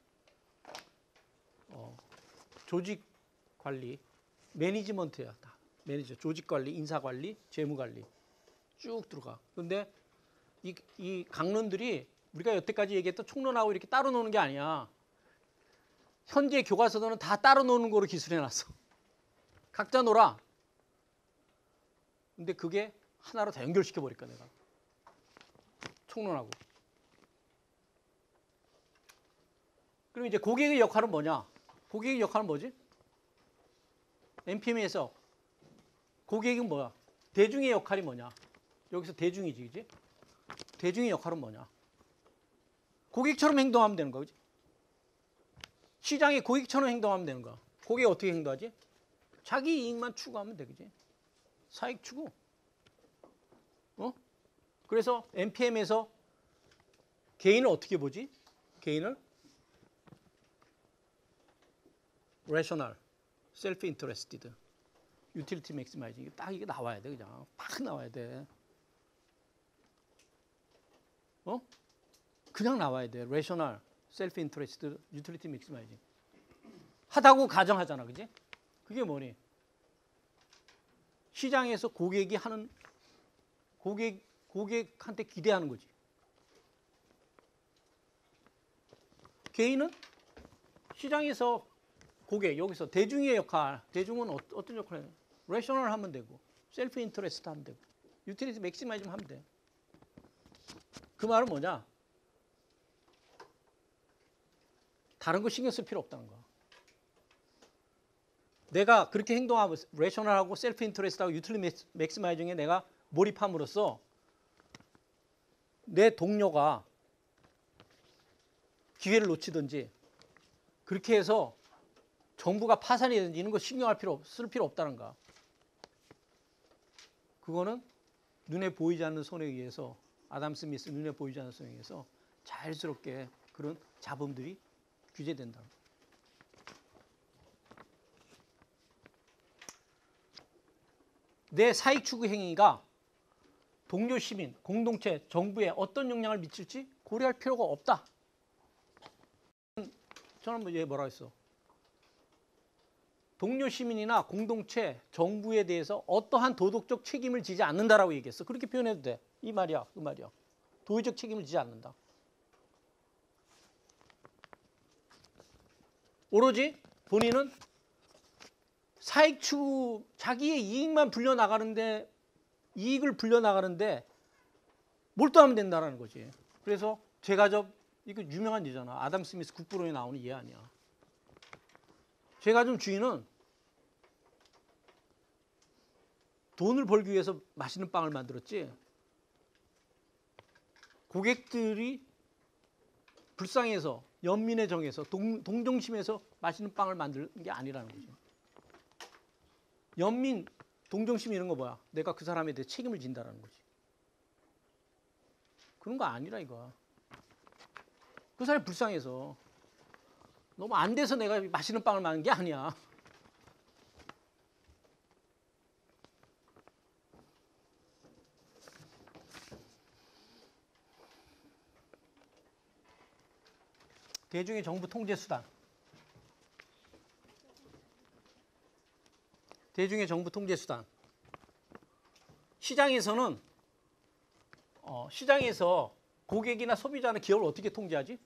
조직 관리, 매니지먼트야. 다. 매니저, 조직 관리, 인사 관리, 재무 관리 쭉 들어가. 그런데 이 강론들이 우리가 여태까지 얘기했던 총론하고 이렇게 따로 노는 게 아니야. 현재 교과서들은 다 따로 노는 거로 기술해놨어. 각자 놀아. 근데 그게 하나로 다 연결시켜 버릴까 내가. 총론하고. 그럼 이제 고객의 역할은 뭐냐? 고객의 역할은 뭐지? NPM에서 고객은 뭐야? 대중의 역할이 뭐냐? 여기서 대중이지, 그지? 대중의 역할은 뭐냐? 고객처럼 행동하면 되는 거지. 시장에 고객처럼 행동하면 되는 거야. 고객이 어떻게 행동하지? 자기 이익만 추구하면 돼, 그지? 사익 추구. 그래서 NPM에서 개인을 어떻게 보지? 개인을 rational, self-interested, utility maximizing. 딱 이게 나와야 돼, 그냥. 팍 나와야 돼. 그냥 나와야 돼. rational, self-interested, utility maximizing. 하다고 가정하잖아, 그지? 그게 뭐니? 시장에서 고객이 하는 고객한테 기대하는 거지. 개인은 시장에서 고객, 여기서 대중의 역할, 대중은 어떤 역할을 해요? 레셔널 하면 되고, 셀프 인터레스트 하면 되고, 유틸리티 맥시마이즘 하면 돼. 그 말은 뭐냐? 다른 거 신경 쓸 필요 없다는 거야. 내가 그렇게 행동하고, 레셔널하고 셀프 인터레스트하고 유틸리티 맥시마이징에 내가 몰입함으로써 내 동료가 기회를 놓치든지 그렇게 해서 정부가 파산이 되든지 이런 거 쓸 필요 없다는 거야. 그거는 눈에 보이지 않는 손에 의해서 아담 스미스 눈에 보이지 않는 손에 의해서 자연스럽게 그런 자본들이 규제된다. 내 사익 추구 행위가 동료 시민, 공동체, 정부에 어떤 영향을 미칠지 고려할 필요가 없다. 저는 얘 뭐라 했어? 동료 시민이나 공동체, 정부에 대해서 어떠한 도덕적 책임을 지지 않는다라고 얘기했어. 그렇게 표현해도 돼. 이 말이야, 그 말이야. 도의적 책임을 지지 않는다. 오로지 본인은 사익 추구, 자기의 이익만 불려나가는데 이익을 불려나가는데 몰두하면 된다는 거지. 그래서 제가점, 이거 유명한 예잖아. 아담 스미스 국부론에 나오는 예 아니야. 제가점 주인은 돈을 벌기 위해서 맛있는 빵을 만들었지. 고객들이 불쌍해서, 연민의 정에서, 동정심에서 맛있는 빵을 만드는 게 아니라는 거지. 연민, 동정심 이런 거 뭐야? 내가 그 사람에 대해 책임을 진다라는 거지. 그런 거 아니라 이거야. 그 사람이 불쌍해서. 너무 안 돼서 내가 맛있는 빵을 만든 게 아니야. 대중의 정부 통제 수단. 대중의 정부 통제 수단. 시장에서는 시장에서 고객이나 소비자나 기업을 어떻게 통제하지?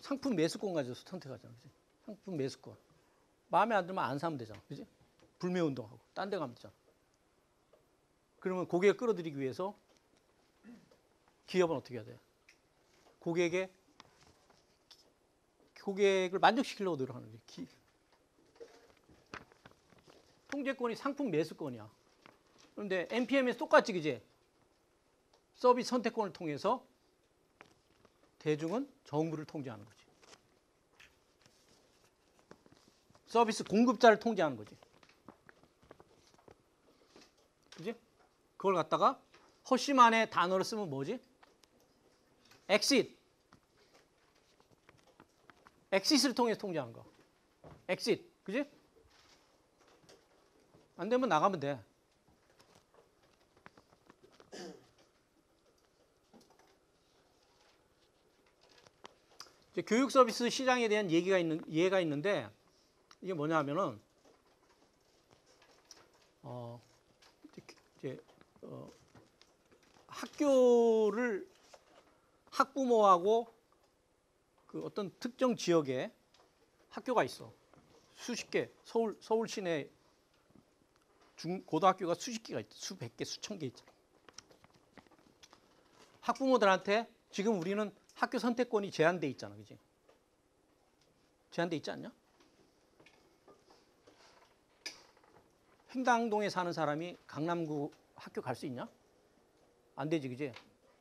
상품 매수권 가지고 선택하잖아. 그치? 상품 매수권. 마음에 안 들면 안 사면 되잖아. 그지? 불매 운동하고 딴 데 가면 되잖아. 그러면 고객을 끌어들이기 위해서 기업은 어떻게 해야 돼? 고객을 만족시키려고 노력하는 거지. 통제권이 상품 매수권이야. 그런데 NPM에서 똑같지, 그지? 서비스 선택권을 통해서 대중은 정부를 통제하는 거지. 서비스 공급자를 통제하는 거지. 그지? 그걸 갖다가 허쉬만의 단어를 쓰면 뭐지? 엑싯. 엑싯을 통해서 통제하는 거. 엑싯. 그지? 안 되면 나가면 돼. 이제 교육 서비스 시장에 대한 예가 있는데 이게 뭐냐 하면은 학교를 학부모하고 그 어떤 특정 지역에 학교가 있어. 수십 개, 서울 시내 고등학교가 수십 개가 있어. 수백 개, 수천 개 있잖아. 학부모들한테 지금 우리는 학교 선택권이 제한돼 있잖아, 그지? 제한돼 있지 않냐? 횡당동에 사는 사람이 강남구 학교 갈 수 있냐? 안 되지, 그지?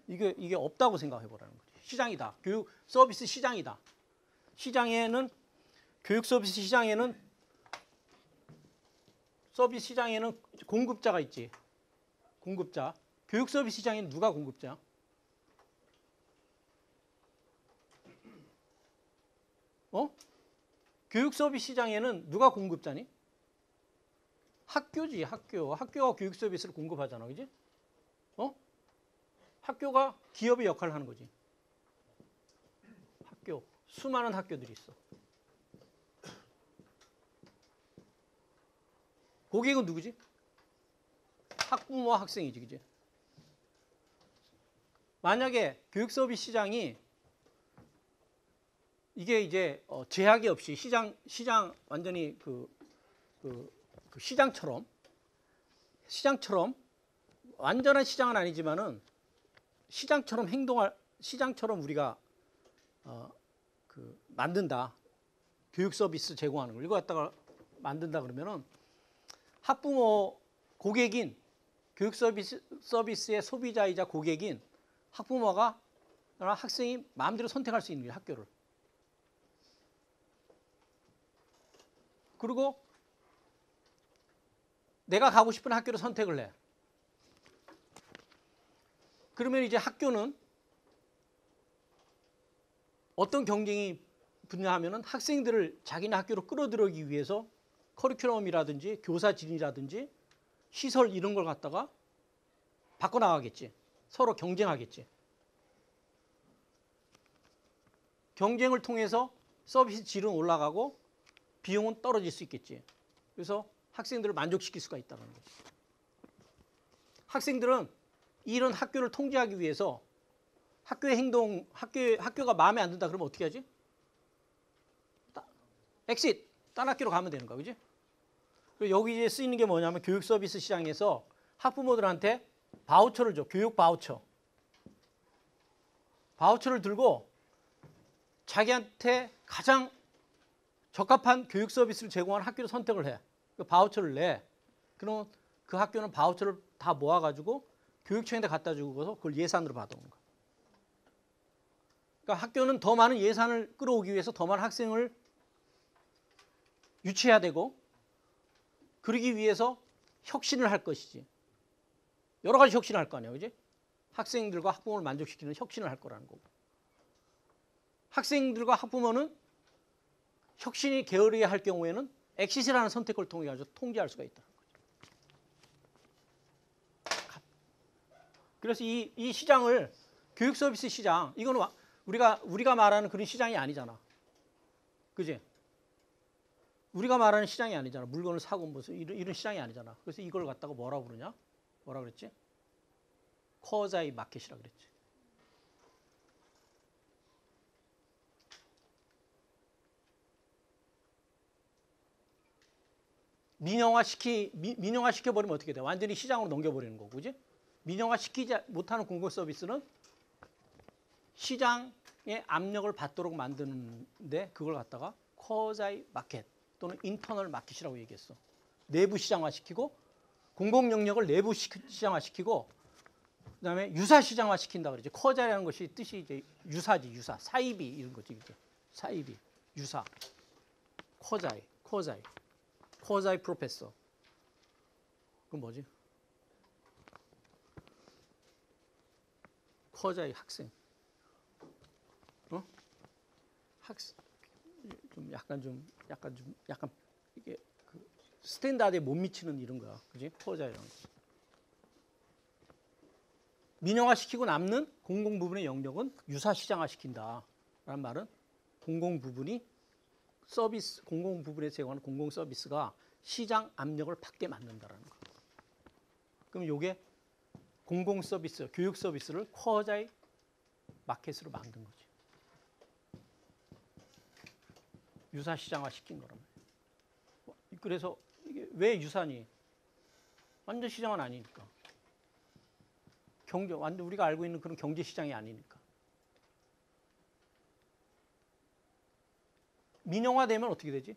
이게 없다고 생각해 보라는 거지. 시장이다. 교육 서비스 시장이다. 시장에는 교육 서비스 시장에는 공급자가 있지. 공급자. 교육 서비스 시장에는 누가 공급자야? 교육 서비스 시장에는 누가 공급자니? 학교지, 학교. 학교가 교육 서비스를 공급하잖아, 그지? 학교가 기업의 역할을 하는 거지. 학교. 수많은 학교들이 있어. 고객은 누구지? 학부모와 학생이지, 그지? 만약에 교육 서비스 시장이 이게 이제 제약이 없이 시장 완전히 그 시장처럼 완전한 시장은 아니지만은 시장처럼 우리가 만든다. 교육 서비스 제공하는 걸 이거 갖다가 만든다 그러면은 학부모 고객인 교육 서비스의 소비자이자 고객인 학부모가 학생이 마음대로 선택할 수 있는 거예요, 학교를. 그리고 내가 가고 싶은 학교를 선택을 해. 그러면 이제 학교는 어떤 경쟁이 붙냐 하면은 학생들을 자기네 학교로 끌어들이기 위해서 커리큘럼이라든지 교사진이라든지 시설 이런 걸 갖다가 바꿔나가겠지. 서로 경쟁하겠지. 경쟁을 통해서 서비스 질은 올라가고 비용은 떨어질 수 있겠지. 그래서 학생들을 만족시킬 수가 있다는 거지. 학생들은 이런 학교를 통제하기 위해서 학교의 행동, 학교가 마음에 안 든다 그러면 어떻게 하지? 엑싯! 딴 학교로 가면 되는 거야, 그지? 그리고 여기에 쓰이는 게 뭐냐면 교육 서비스 시장에서 학부모들한테 바우처를 줘. 교육 바우처. 바우처를 들고 자기한테 가장 적합한 교육 서비스를 제공하는 학교를 선택을 해. 그 바우처를 내. 그러면 그 학교는 바우처를 다 모아가지고 교육청에다 갖다 주고서 그걸 예산으로 받아오는 거야. 그러니까 학교는 더 많은 예산을 끌어오기 위해서 더 많은 학생을 유치해야 되고 그러기 위해서 혁신을 할 것이지. 여러 가지 혁신을 할 거 아니야, 그지? 학생들과 학부모를 만족시키는 혁신을 할 거라는 거고. 학생들과 학부모는 혁신이 게으르게 할 경우에는 엑시스라는 선택을 통해 가지고 통제할 수가 있다는 거죠. 그래서 이 시장을 교육 서비스 시장, 이거는 우리가 말하는 그런 시장이 아니잖아. 그지? 우리가 말하는 시장이 아니잖아. 물건을 사고 무슨 이런 시장이 아니잖아. 그래서 이걸 갖다가 뭐라고 부르냐? 뭐라 그랬지? 쿼자이 마켓이라 그랬지. 민영화시켜버리면 어떻게 돼? 완전히 시장으로 넘겨버리는 거고, 그지? 민영화시키지 못하는 공공 서비스는 시장의 압력을 받도록 만드는데 그걸 갖다가 쿼자이 마켓 또는 인터널 마켓이라고 얘기했어. 내부 시장화시키고 공공 영역을 내부 시장화시키고 그다음에 유사 시장화시킨다 그러지. 쿼자라는 것이 뜻이 이제 유사지, 유사. 사이비 이런 거지, 이제. 사이비, 유사. 쿼자이 프로페서. 그건 뭐지? 쿼자이 학생. 학생 약간 이게 그 스탠다드에 못 미치는 이런 거야, 그지? 쿼자이라는 거. 민영화시키고 남는 공공 부분의 영역은 유사 시장화시킨다라는 말은 공공 부분에 제공하는 공공 서비스가 시장 압력을 받게 만든다라는 거. 그럼 이게 공공 서비스, 교육 서비스를 쿼자이 마켓으로 만든 거지. 유사 시장화 시킨 거란 말이야. 그래서 이게 왜 유사니? 완전 시장은 아니니까. 완전 우리가 알고 있는 그런 경제 시장이 아니니까. 민영화되면 어떻게 되지?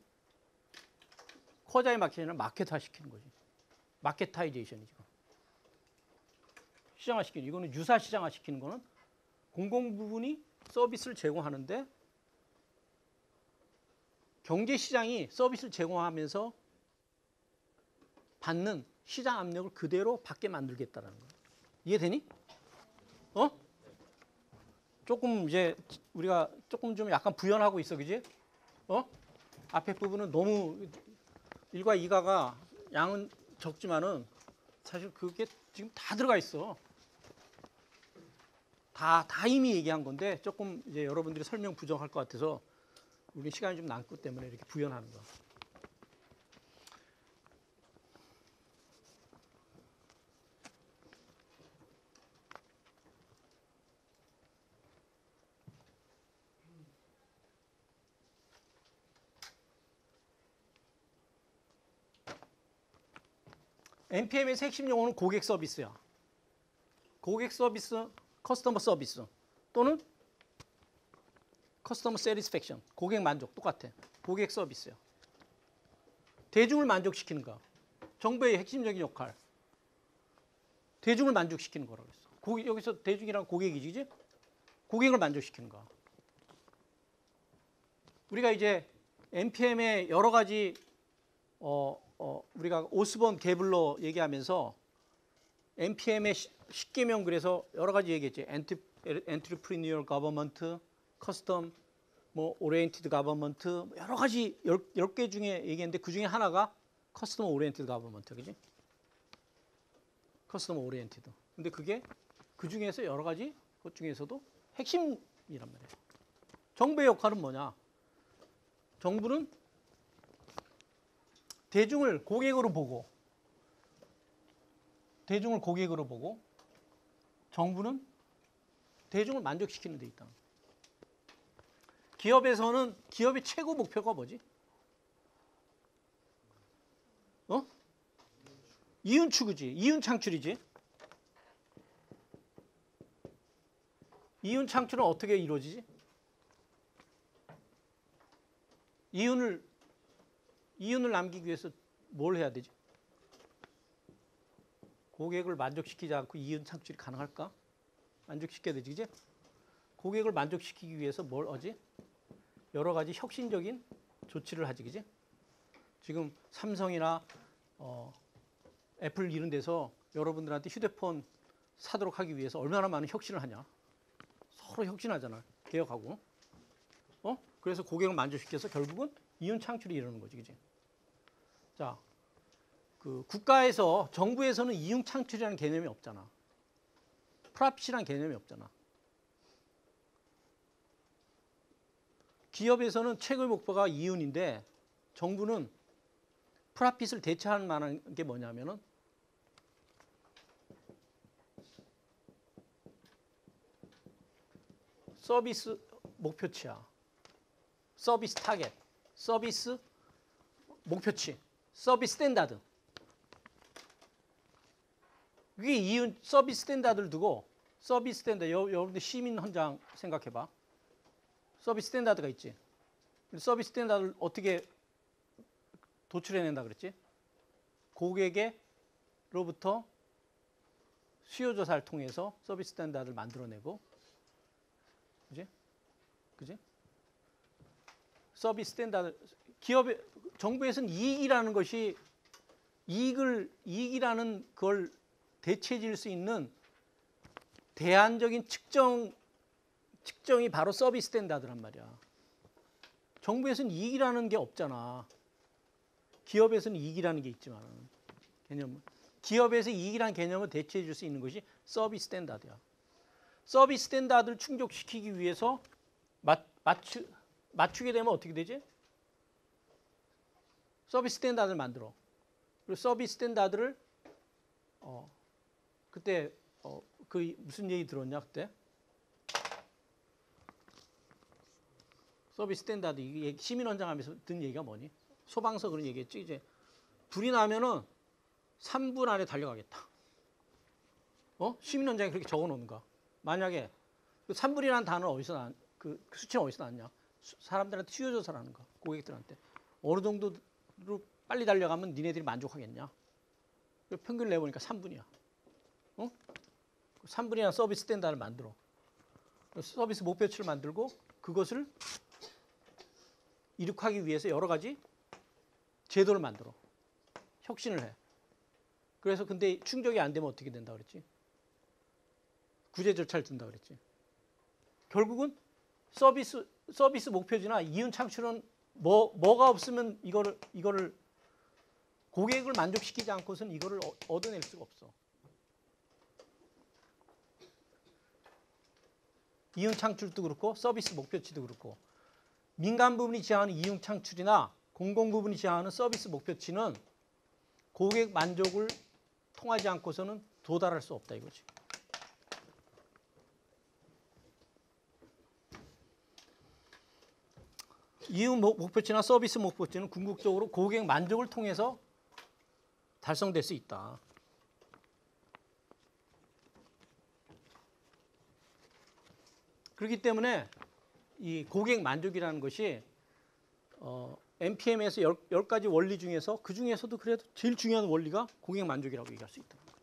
코자의 마켓을 마켓화 시키는 거지. 마켓타이제이션이죠. 시장화 시키는, 이거는 유사 시장화 시키는 거는 공공 부분이 서비스를 제공하는데 경제 시장이 서비스를 제공하면서 받는 시장 압력을 그대로 받게 만들겠다라는 거예요. 이해되니? 어? 조금 이제 우리가 조금 좀 약간 부연하고 있어, 그지? 앞에 부분은 너무 1과 2가가 양은 적지만은 사실 그게 지금 다 들어가 있어. 다 이미 얘기한 건데 조금 이제 여러분들이 설명 부족할 것 같아서 우리 시간이 좀 남기 때문에 이렇게 부연하는 거. NPM의 핵심 용어는 고객 서비스야. 고객 서비스, 커스터머 서비스 또는 커스터머 세티스팩션, 고객 만족 똑같아. 고객 서비스야. 대중을 만족시키는 거. 정부의 핵심적인 역할. 대중을 만족시키는 거라고 했어. 여기서 대중이란 고객이지, 그지? 고객을 만족시키는 거. 우리가 이제 NPM의 여러 가지 우리가 오스본 개블러 얘기하면서 NPM의 10개명 그래서 여러 가지 얘기했지. Entrepreneurial Government, Custom, Oriented Government 여러 가지 10개 중에 얘기했는데 그 중에 하나가 Customer Oriented Government, 그지? Customer Oriented. 근데 그게 그 중에서 여러 가지 것 중에서도 핵심이란 말이에요. 정부의 역할은 뭐냐? 정부는 대중을 고객으로 보고 정부는 대중을 만족시키는 데 있다. 기업에서는 기업의 최고 목표가 뭐지? 이윤 추구지. 이윤 창출이지. 이윤 창출은 어떻게 이루어지지? 이윤을 남기기 위해서 뭘 해야 되지? 고객을 만족시키지 않고 이윤 창출이 가능할까? 만족시켜야 되지, 그지? 고객을 만족시키기 위해서 뭘 하지? 여러 가지 혁신적인 조치를 하지, 그지? 지금 삼성이나 애플 이런 데서 여러분들한테 휴대폰 사도록 하기 위해서 얼마나 많은 혁신을 하냐? 서로 혁신하잖아, 개혁하고. 그래서 고객을 만족시켜서 결국은 이윤 창출이 이루는 거지, 그지? 자, 그 국가에서 정부에서는 이윤 창출이라는 개념이 없잖아. 프라핏이라는 개념이 없잖아. 기업에서는 최고의 목표가 이윤인데 정부는 프라핏을 대체할 만한 게 뭐냐면은 서비스 목표치야. 서비스 타겟, 서비스 목표치, 서비스 스탠다드. 이게 이윤 서비스 스탠다드를 두고 서비스 스탠다드, 여러분들 시민 헌장 생각해봐. 서비스 스탠다드가 있지. 서비스 스탠다드를 어떻게 도출해낸다 그랬지? 고객으로부터 수요조사를 통해서 서비스 스탠다드를 만들어내고, 그지? 서비스 스탠다드, 정부에서는 이익이라는 것이 이익이라는 걸 대체해질 수 있는 대안적인 측정이 바로 서비스 스탠다드란 말이야. 정부에서는 이익이라는 게 없잖아. 기업에서는 이익이라는 게 있지만 기업에서 이익이라는 개념을 대체해 줄 수 있는 것이 서비스 스탠다드야. 서비스 스탠다드를 충족시키기 위해서 맞추게 되면 어떻게 되지? 서비스 스탠다드를 만들어. 그리고 서비스 스탠다드를 그때 그 무슨 얘기 들었냐 그때? 서비스 스탠다드 시민원장 하면서 든 얘기가 뭐니? 소방서 그런 얘기했지. 이제 불이 나면은 3분 안에 달려가겠다. 시민원장이 그렇게 적어놓는가? 만약에 그 3분이라는 단어는 그 수치는 어디서 나왔냐? 사람들한테 수요 조사를 하는 거, 고객들한테 어느 정도로 빨리 달려가면 니네들이 만족하겠냐? 평균을 내보니까 3분이야. 3분이라는 서비스 스탠다드를 만들어. 서비스 목표치를 만들고 그것을 이룩하기 위해서 여러 가지 제도를 만들어. 혁신을 해. 그래서 근데 충족이 안 되면 어떻게 된다 그랬지? 구제 절차를 둔다 그랬지. 결국은 서비스 목표지나 이윤 창출은 뭐가 없으면 이거를 고객을 만족시키지 않고서는 이거를 얻어낼 수가 없어. 이윤 창출도 그렇고 서비스 목표치도 그렇고 민간 부분이 지향하는 이윤 창출이나 공공 부분이 지향하는 서비스 목표치는 고객 만족을 통하지 않고서는 도달할 수 없다 이거지. 이윤 목표치나 서비스 목표치는 궁극적으로 고객 만족을 통해서 달성될 수 있다. 그렇기 때문에 이 고객 만족이라는 것이 NPM에서 10가지 원리 중에서 그 중에서도 그래도 제일 중요한 원리가 고객 만족이라고 얘기할 수 있다는 거죠.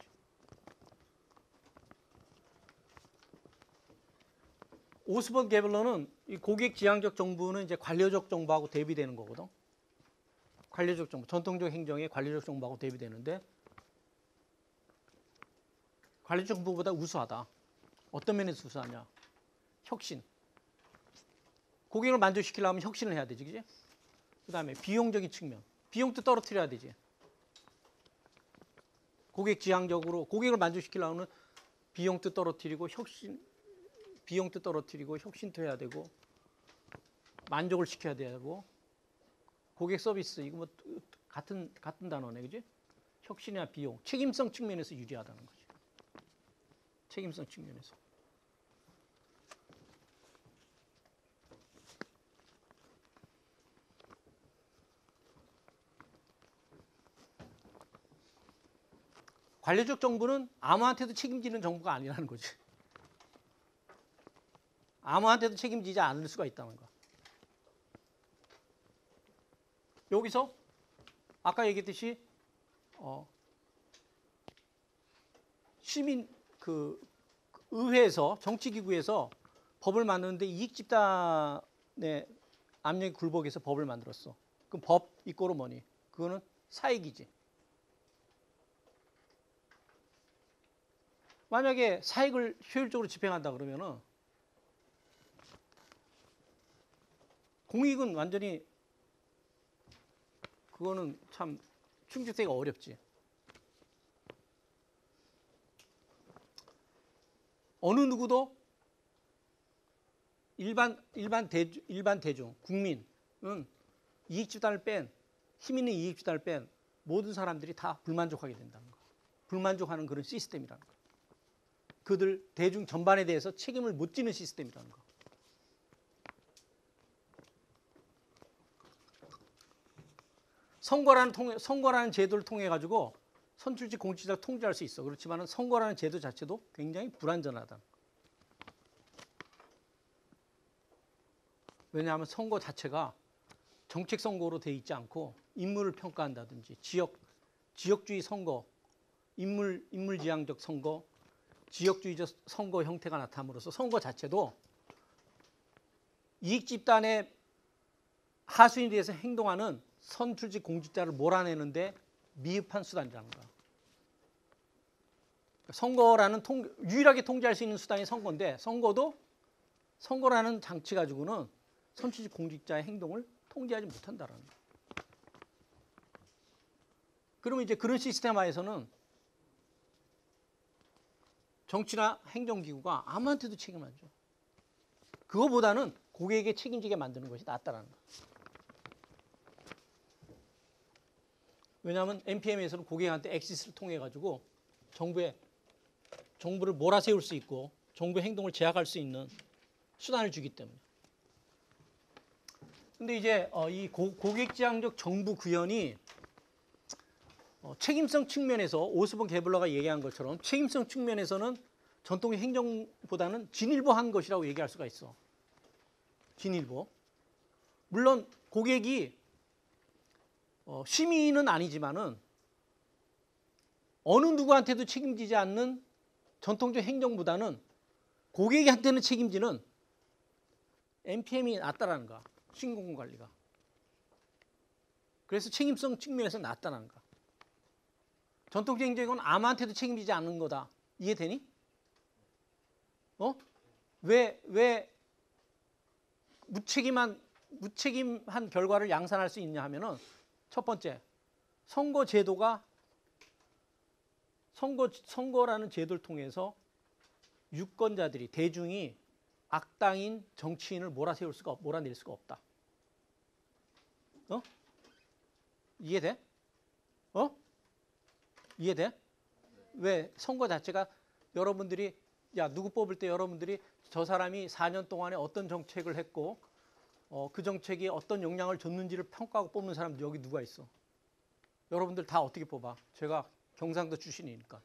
오스본 게블러는 이 고객 지향적 정부는 이제 관료적 정부하고 대비되는 거거든. 관료적 정부, 전통적 행정의 관료적 정부하고 대비되는데 관료적 정부보다 우수하다. 어떤 면에서 우수하냐? 혁신. 고객을 만족시키려면 혁신을 해야 되지, 그지? 그 다음에 비용적인 측면. 비용도 떨어뜨려야 되지. 고객 지향적으로 고객을 만족시키려면 비용도 떨어뜨리고 비용도 떨어뜨리고 혁신도 해야 되고 만족을 시켜야 되고 고객 서비스 이거 뭐 같은 단어네, 그지? 혁신이나 비용, 책임성 측면에서 유리하다는 거지. 책임성 측면에서. 관료적 정부는 아무한테도 책임지는 정부가 아니라는 거지. 아무한테도 책임지지 않을 수가 있다는 거. 여기서 아까 얘기했듯이 시민 의회에서 정치기구에서 법을 만드는데 이익 집단의 압력에 굴복해서 법을 만들었어. 그럼 법 이꼬로 뭐니? 그거는 사익이지. 만약에 사익을 효율적으로 집행한다 그러면은 공익은 완전히 그거는 참 충족되기가 어렵지. 어느 누구도 일반 대중, 국민은 이익 집단을 뺀 힘 있는 이익 집단을 뺀 모든 사람들이 다 불만족하게 된다는 거. 불만족하는 그런 시스템이라는 거. 그들 대중 전반에 대해서 책임을 못 지는 시스템이라는 거. 선거라는 제도를 통해 가지고 선출직 공직자를 통제할 수 있어. 그렇지만 선거라는 제도 자체도 굉장히 불완전하다. 왜냐하면 선거 자체가 정책 선거로 돼 있지 않고 인물을 평가한다든지 지역주의 선거, 인물 지향적 선거, 지역주의적 선거 형태가 나타남으로써 선거 자체도 이익 집단의 하수인에 대해서 행동하는 선출직 공직자를 몰아내는데 미흡한 수단이라는 거야. 선거라는 유일하게 통제할 수 있는 수단이 선거인데 선거도 선거라는 장치 가지고는 선출직 공직자의 행동을 통제하지 못한다라는 거야. 그러면 이제 그런 시스템 하에서는 정치나 행정기구가 아무한테도 책임을 안 줘. 그거보다는 고객에게 책임지게 만드는 것이 낫다라는 거야. 왜냐하면 NPM에서는 고객한테 액시스를 통해 가지고 정부를 몰아세울 수 있고 정부의 행동을 제약할 수 있는 수단을 주기 때문에. 근데 이제 이 고객지향적 정부 구현이 책임성 측면에서 오스본 게블러가 얘기한 것처럼 책임성 측면에서는 전통의 행정보다는 진일보한 것이라고 얘기할 수가 있어. 진일보. 물론 고객이 시민은 아니지만은 어느 누구한테도 책임지지 않는 전통적 행정보다는 고객한테는 책임지는 NPM이 낫다라는 거야. 신공공관리가. 그래서 책임성 측면에서 낫다는 거야. 전통적 행정은 아무한테도 책임지지 않는 거다. 이해되니? 왜 무책임한 결과를 양산할 수 있냐 하면은 첫 번째, 선거라는 제도를 통해서 유권자들이, 대중이 악당인 정치인을 몰아낼 수가 없다. 이해돼? 이해돼? 왜? 선거 자체가 여러분들이 누구 뽑을 때 여러분들이 저 사람이 4년 동안에 어떤 정책을 했고 그 정책이 어떤 영향을 줬는지를 평가하고 뽑는 사람 여기 누가 있어? 여러분들 다 어떻게 뽑아? 제가 경상도 출신이니까.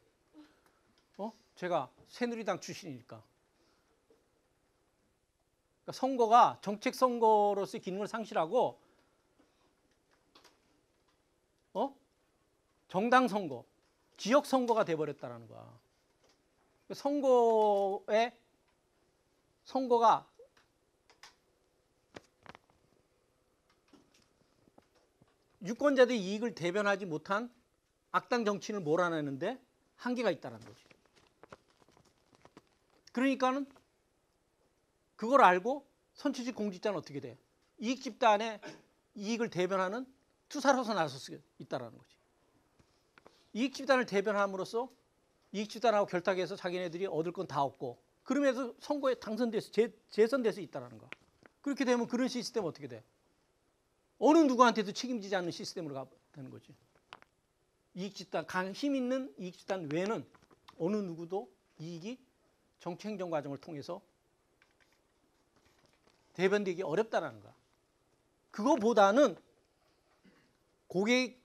제가 새누리당 출신이니까. 그러니까 선거가 정책 선거로서의 기능을 상실하고 정당 선거, 지역 선거가 돼버렸다라는 거야. 선거가 유권자들의 이익을 대변하지 못한 악당 정치인을 몰아내는데 한계가 있다는 거지. 그러니까는 그걸 알고 선출직 공직자는 어떻게 돼? 이익 집단의 이익을 대변하는 투사로서 나설 수 있다는 거지. 이익 집단을 대변함으로써 이익 집단하고 결탁해서 자기네들이 얻을 건 다 얻고 그러면서 선거에 당선돼서 재선될 수 있다는 거야. 그렇게 되면 그런 시스템은 어떻게 돼? 어느 누구한테도 책임지지 않는 시스템으로 가는 거지. 이익 집단, 힘 있는 이익 집단 외에는 어느 누구도 이익이 정치 행정 과정을 통해서 대변되기 어렵다라는 거야. 그거보다는 고객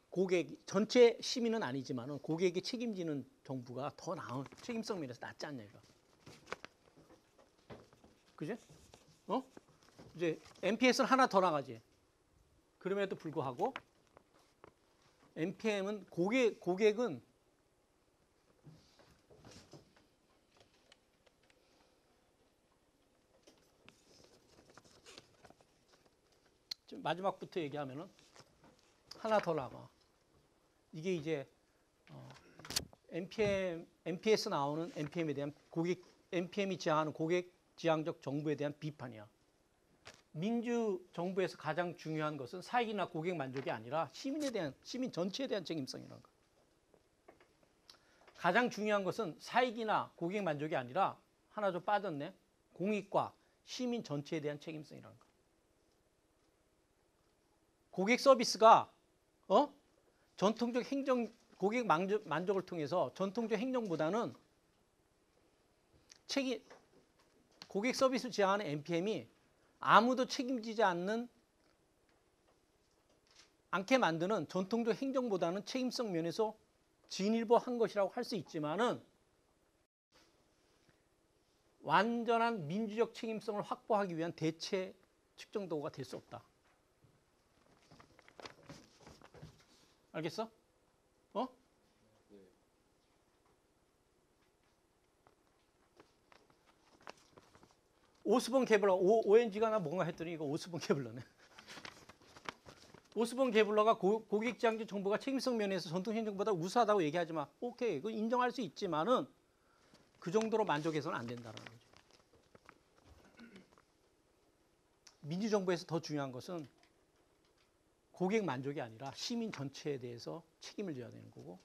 전체 시민은 아니지만은 고객이 책임지는 정부가 더 나은 책임성 면에서 낫지 않냐 이거. 그지? 이제 NPS는 하나 더 나가지. 그럼에도 불구하고 NPM은 고객은 좀 마지막부터 얘기하면은 하나 더 나가. 이게 이제 NPS 나오는 NPM에 대한 NPM이 지향하는 고객 지향적 정부에 대한 비판이야. 민주 정부에서 가장 중요한 것은 사익이나 고객 만족이 아니라 시민 전체에 대한 책임성이라는 거. 가장 중요한 것은 사익이나 고객 만족이 아니라 하나 좀 빠졌네. 공익과 시민 전체에 대한 책임성이라는 거. 고객 서비스가 전통적 고객 만족을 통해서 전통적 행정보다는 고객 서비스를 지향하는 NPM이 아무도 책임지지 않게 만드는 전통적 행정보다는 책임성 면에서 진일보한 것이라고 할 수 있지만은 완전한 민주적 책임성을 확보하기 위한 대체 측정 도구가 될 수 없다. 알겠어? 네. 오스본 게블러, ONG가 나 뭔가 했더니 이거 오스본 게블러네. 오스본 게블러가 고객지향적 정보가 책임성 면에서 전통 행정보다 우수하다고 얘기하지 마. 오케이, 그거 인정할 수 있지만은 그 정도로 만족해서는 안 된다는 거죠. 민주정부에서 더 중요한 것은 고객 만족이 아니라 시민 전체에 대해서 책임을 져야 되는 거고,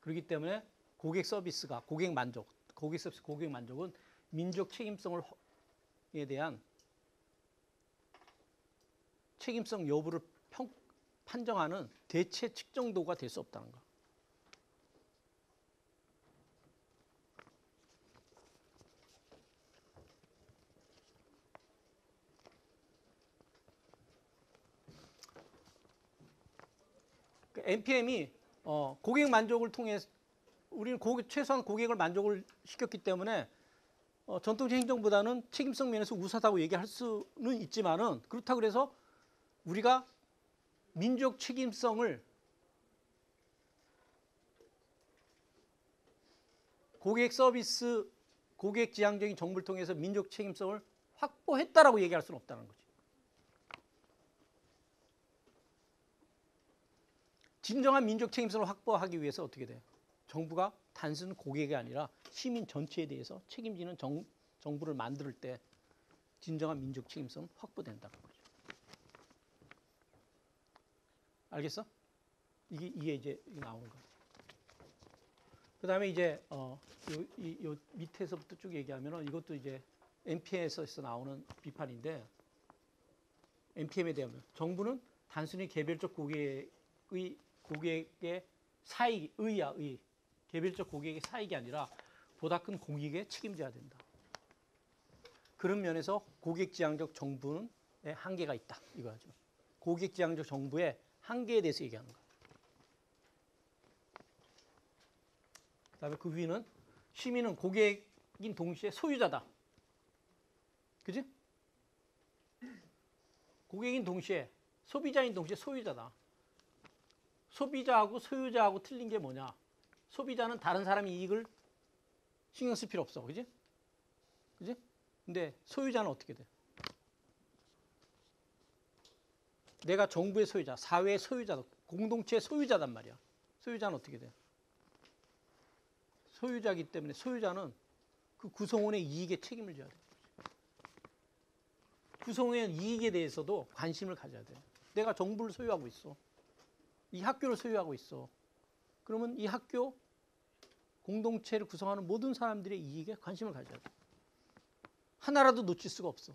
그렇기 때문에 고객 만족은 민족 책임성에 대한 책임성 여부를 판정하는 대체 측정도가 될 수 없다는 거. NPM이 고객 만족을 통해 우리는 최소한 고객을 만족을 시켰기 때문에 전통적 행정보다는 책임성 면에서 우수하다고 얘기할 수는 있지만은 그렇다고 그래서 우리가 민족 책임성을 고객 서비스, 고객 지향적인 정보를 통해서 민족 책임성을 확보했다라고 얘기할 수는 없다는 거지. 진정한 민족 책임성을 확보하기 위해서 어떻게 돼요? 정부가 단순 고객이 아니라 시민 전체에 대해서 책임지는 정부를 만들 때 진정한 민족 책임성은 확보된다는 거죠. 알겠어? 이게 이제 나오는 거예요. 그 다음에 이제 요 밑에서부터 쭉 얘기하면 이것도 이제 NPM에서 나오는 비판인데 NPM에 대하면 정부는 단순히 개별적 고객의 개별적 고객의 사익이 아니라 보다 큰 공익에 책임져야 된다. 그런 면에서 고객지향적 정부는 한계가 있다. 이거죠. 고객지향적 정부의 한계에 대해서 얘기하는 거예요. 그다음에 그 위는 시민은 고객인 동시에 소유자다. 그지? 고객인 동시에 소비자인 동시에 소유자다. 소비자하고 소유자하고 틀린 게 뭐냐? 소비자는 다른 사람의 이익을 신경 쓸 필요 없어. 그지? 그지? 근데 소유자는 어떻게 돼? 내가 정부의 소유자, 사회의 소유자다. 공동체의 소유자단 말이야. 소유자는 어떻게 돼? 소유자이기 때문에 소유자는 그 구성원의 이익에 책임을 져야 돼. 구성원의 이익에 대해서도 관심을 가져야 돼. 내가 정부를 소유하고 있어. 이 학교를 소유하고 있어. 그러면 이 학교 공동체를 구성하는 모든 사람들의 이익에 관심을 가져야 돼. 하나라도 놓칠 수가 없어.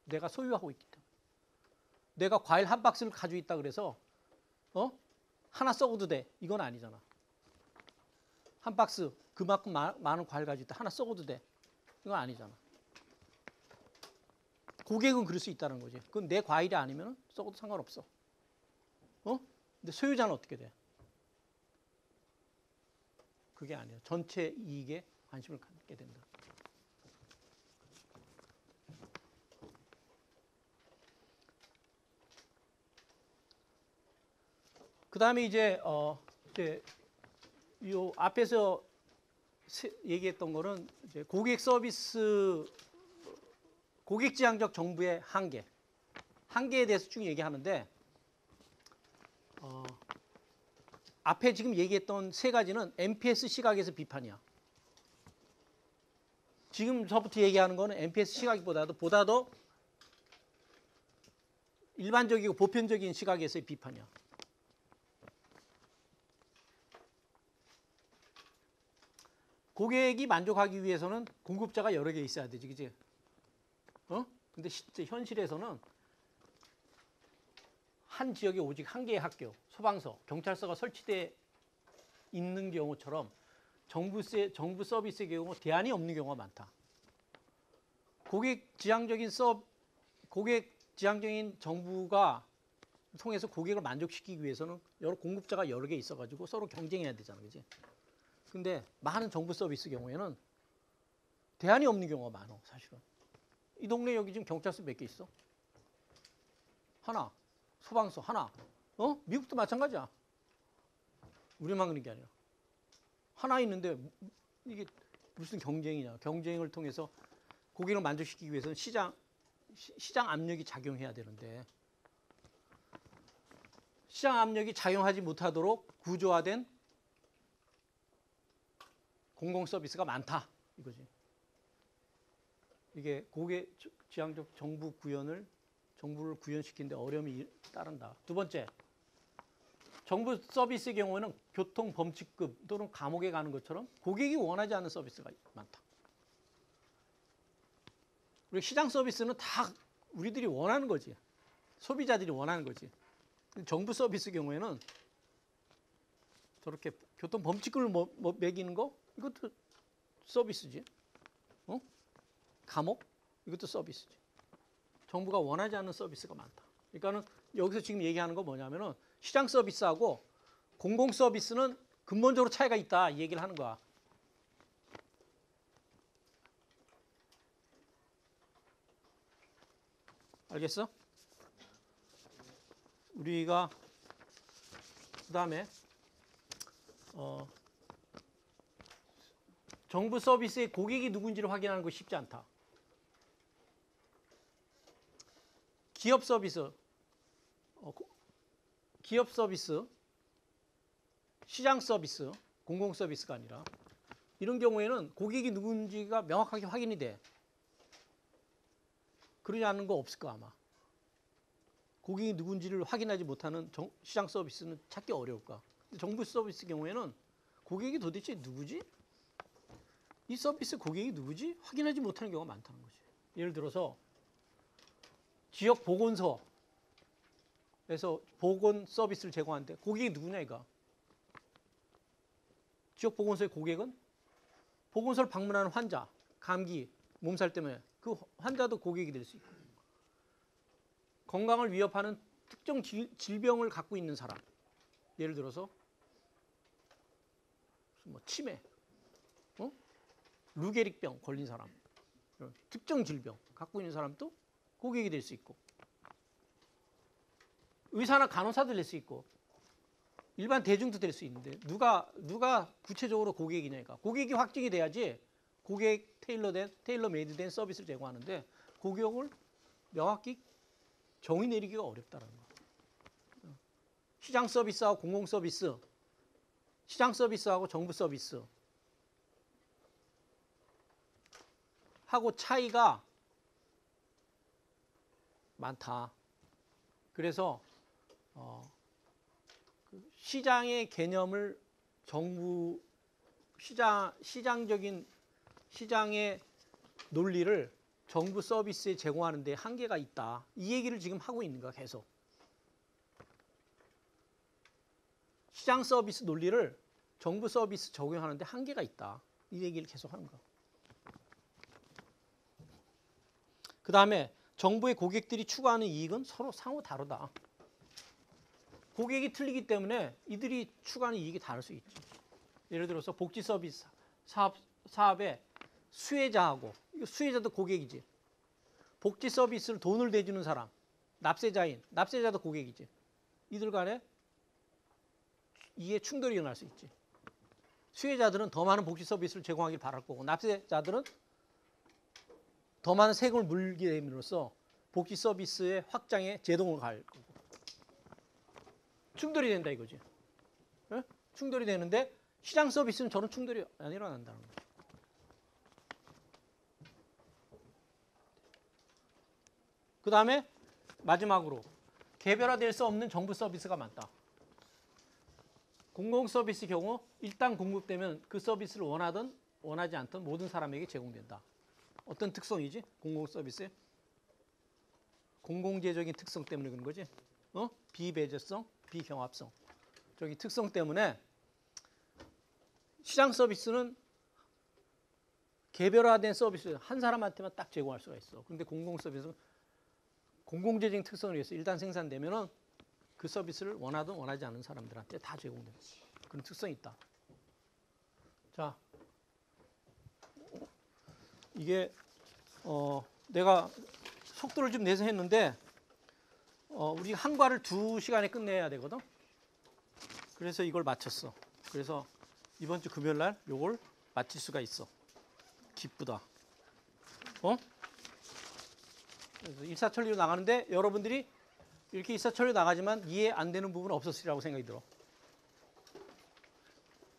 내가 소유하고 있기 때문에. 내가 과일 한 박스를 가지고 있다 그래서 하나 썩어도 돼. 이건 아니잖아. 한 박스 그만큼 많은 과일 가지고 있다. 하나 썩어도 돼. 이건 아니잖아. 고객은 그럴 수 있다는 거지. 그건 내 과일이 아니면 썩어도 상관없어. 근데 소유자는 어떻게 돼? 그게 아니야. 전체 이익에 관심을 갖게 된다. 그 다음에 이제 요 앞에서 얘기했던 거는 이제 고객지향적 정부의 한계에 대해서 쭉 얘기하는데 앞에 지금 얘기했던 세 가지는 NPS 시각에서 비판이야. 지금서부터 얘기하는 거는 NPS 시각보다도 일반적이고 보편적인 시각에서의 비판이야. 고객이 만족하기 위해서는 공급자가 여러 개 있어야 되지, 그지? 근데 실제 현실에서는 한 지역에 오직 한 개의 학교, 소방서, 경찰서가 설치되어 있는 경우처럼 정부 서비스의 경우 대안이 없는 경우가 많다. 고객 지향적인 정부가 통해서 고객을 만족시키기 위해서는 공급자가 여러 개 있어가지고 서로 경쟁해야 되잖아, 그지? 근데 많은 정부 서비스 경우에는 대안이 없는 경우가 많아, 사실은. 이 동네 여기 지금 경찰서 몇 개 있어? 하나. 소방서 하나. 미국도 마찬가지야. 우리만 그런 게 아니라. 하나 있는데 이게 무슨 경쟁이냐. 경쟁을 통해서 고객을 만족시키기 위해서는 시장 압력이 작용해야 되는데 시장 압력이 작용하지 못하도록 구조화된 공공 서비스가 많다. 이거지. 이게 고객 지향적 정부를 구현시키는데 어려움이 따른다. 두 번째, 정부 서비스의 경우에는 교통 범칙금 또는 감옥에 가는 것처럼 고객이 원하지 않는 서비스가 많다. 그리고 시장 서비스는 다 우리들이 원하는 거지. 소비자들이 원하는 거지. 정부 서비스 경우에는 저렇게 교통 범칙금을 매기는 거 이것도 서비스지. 감옥 이것도 서비스지. 정부가 원하지 않는 서비스가 많다. 그러니까는 여기서 지금 얘기하는 거 뭐냐면은 시장 서비스하고 공공 서비스는 근본적으로 차이가 있다 이 얘기를 하는 거야. 알겠어? 우리가 그 다음에 정부 서비스의 고객이 누군지를 확인하는 거 쉽지 않다. 기업 서비스, 기업 서비스, 시장 서비스, 공공 서비스가 아니라 이런 경우에는 고객이 누군지가 명확하게 확인이 돼. 그러지 않는 거 없을까 아마. 고객이 누군지를 확인하지 못하는 시장 서비스는 찾기 어려울까. 근데 정부 서비스 경우에는 고객이 도대체 누구지? 이 서비스 고객이 누구지? 확인하지 못하는 경우가 많다는 거지. 예를 들어서 지역 보건소에서 보건 서비스를 제공하는데 고객이 누구냐 이거. 지역 보건소의 고객은 보건소를 방문하는 환자, 감기, 몸살 때문에 그 환자도 고객이 될 수 있고, 건강을 위협하는 특정 질병을 갖고 있는 사람, 예를 들어서 뭐 치매, 루게릭병 걸린 사람, 이런 특정 질병 갖고 있는 사람도 고객이 될 수 있고, 의사나 간호사도 될 수 있고, 일반 대중도 될 수 있는데 누가 구체적으로 고객이냐니까. 고객이 확정이 돼야지 고객 테일러 메이드된 서비스를 제공하는데 고객을 명확히 정의 내리기가 어렵다는 거. 시장 서비스하고 공공 서비스, 시장 서비스하고 정부 서비스 하고 차이가 많다. 그래서 시장의 개념을 정부 시장적인 시장의 논리를 정부 서비스에 제공하는 데 한계가 있다. 이 얘기를 지금 하고 있는 거야, 계속. 시장 서비스 논리를 정부 서비스 적용하는 데 한계가 있다. 이 얘기를 계속 하는 거야. 그 다음에 정부의 고객들이 추구하는 이익은 서로 상호 다르다. 고객이 틀리기 때문에 이들이 추구하는 이익이 다를 수 있지. 예를 들어서 복지 서비스 사업의 수혜자하고, 이거 수혜자도 고객이지. 복지 서비스를 돈을 대주는 사람, 납세자도 고객이지. 이들 간에 이해 충돌이 일어날 수 있지. 수혜자들은 더 많은 복지 서비스를 제공하길 바랄 거고, 납세자들은 더 많은 세금을 물게 됨으로써 복지 서비스의 확장에 제동을 갈 거고. 충돌이 된다 이거지. 네? 충돌이 되는데 시장 서비스는 저런 충돌이 안 일어난다는 거죠. 그 다음에 마지막으로 개별화될 수 없는 정부 서비스가 많다. 공공 서비스 경우 일단 공급되면 그 서비스를 원하든 원하지 않든 모든 사람에게 제공된다. 어떤 특성이지? 공공 서비스의 공공재적인 특성 때문에 그런 거지. 비배제성, 비경합성. 저기 특성 때문에 시장 서비스는 개별화된 서비스 한 사람한테만 딱 제공할 수가 있어. 그런데 공공 서비스는 공공재적인 특성을 위해서 일단 생산되면은 그 서비스를 원하든 원하지 않은 사람들한테 다 제공됩니다. 그런 특성이 있다. 자, 이게 내가 속도를 좀 내서 했는데 우리 한 과를 2시간에 끝내야 되거든. 그래서 이걸 마쳤어. 그래서 이번 주 금요일 날 요걸 마칠 수가 있어. 기쁘다. 그래서 일사천리로 나가는데 여러분들이 이렇게 일사천리로 나가지만 이해 안 되는 부분은 없었으리라고 생각이 들어.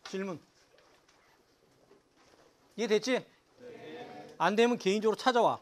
질문. 이해됐지? 네. 안 되면 개인적으로 찾아와.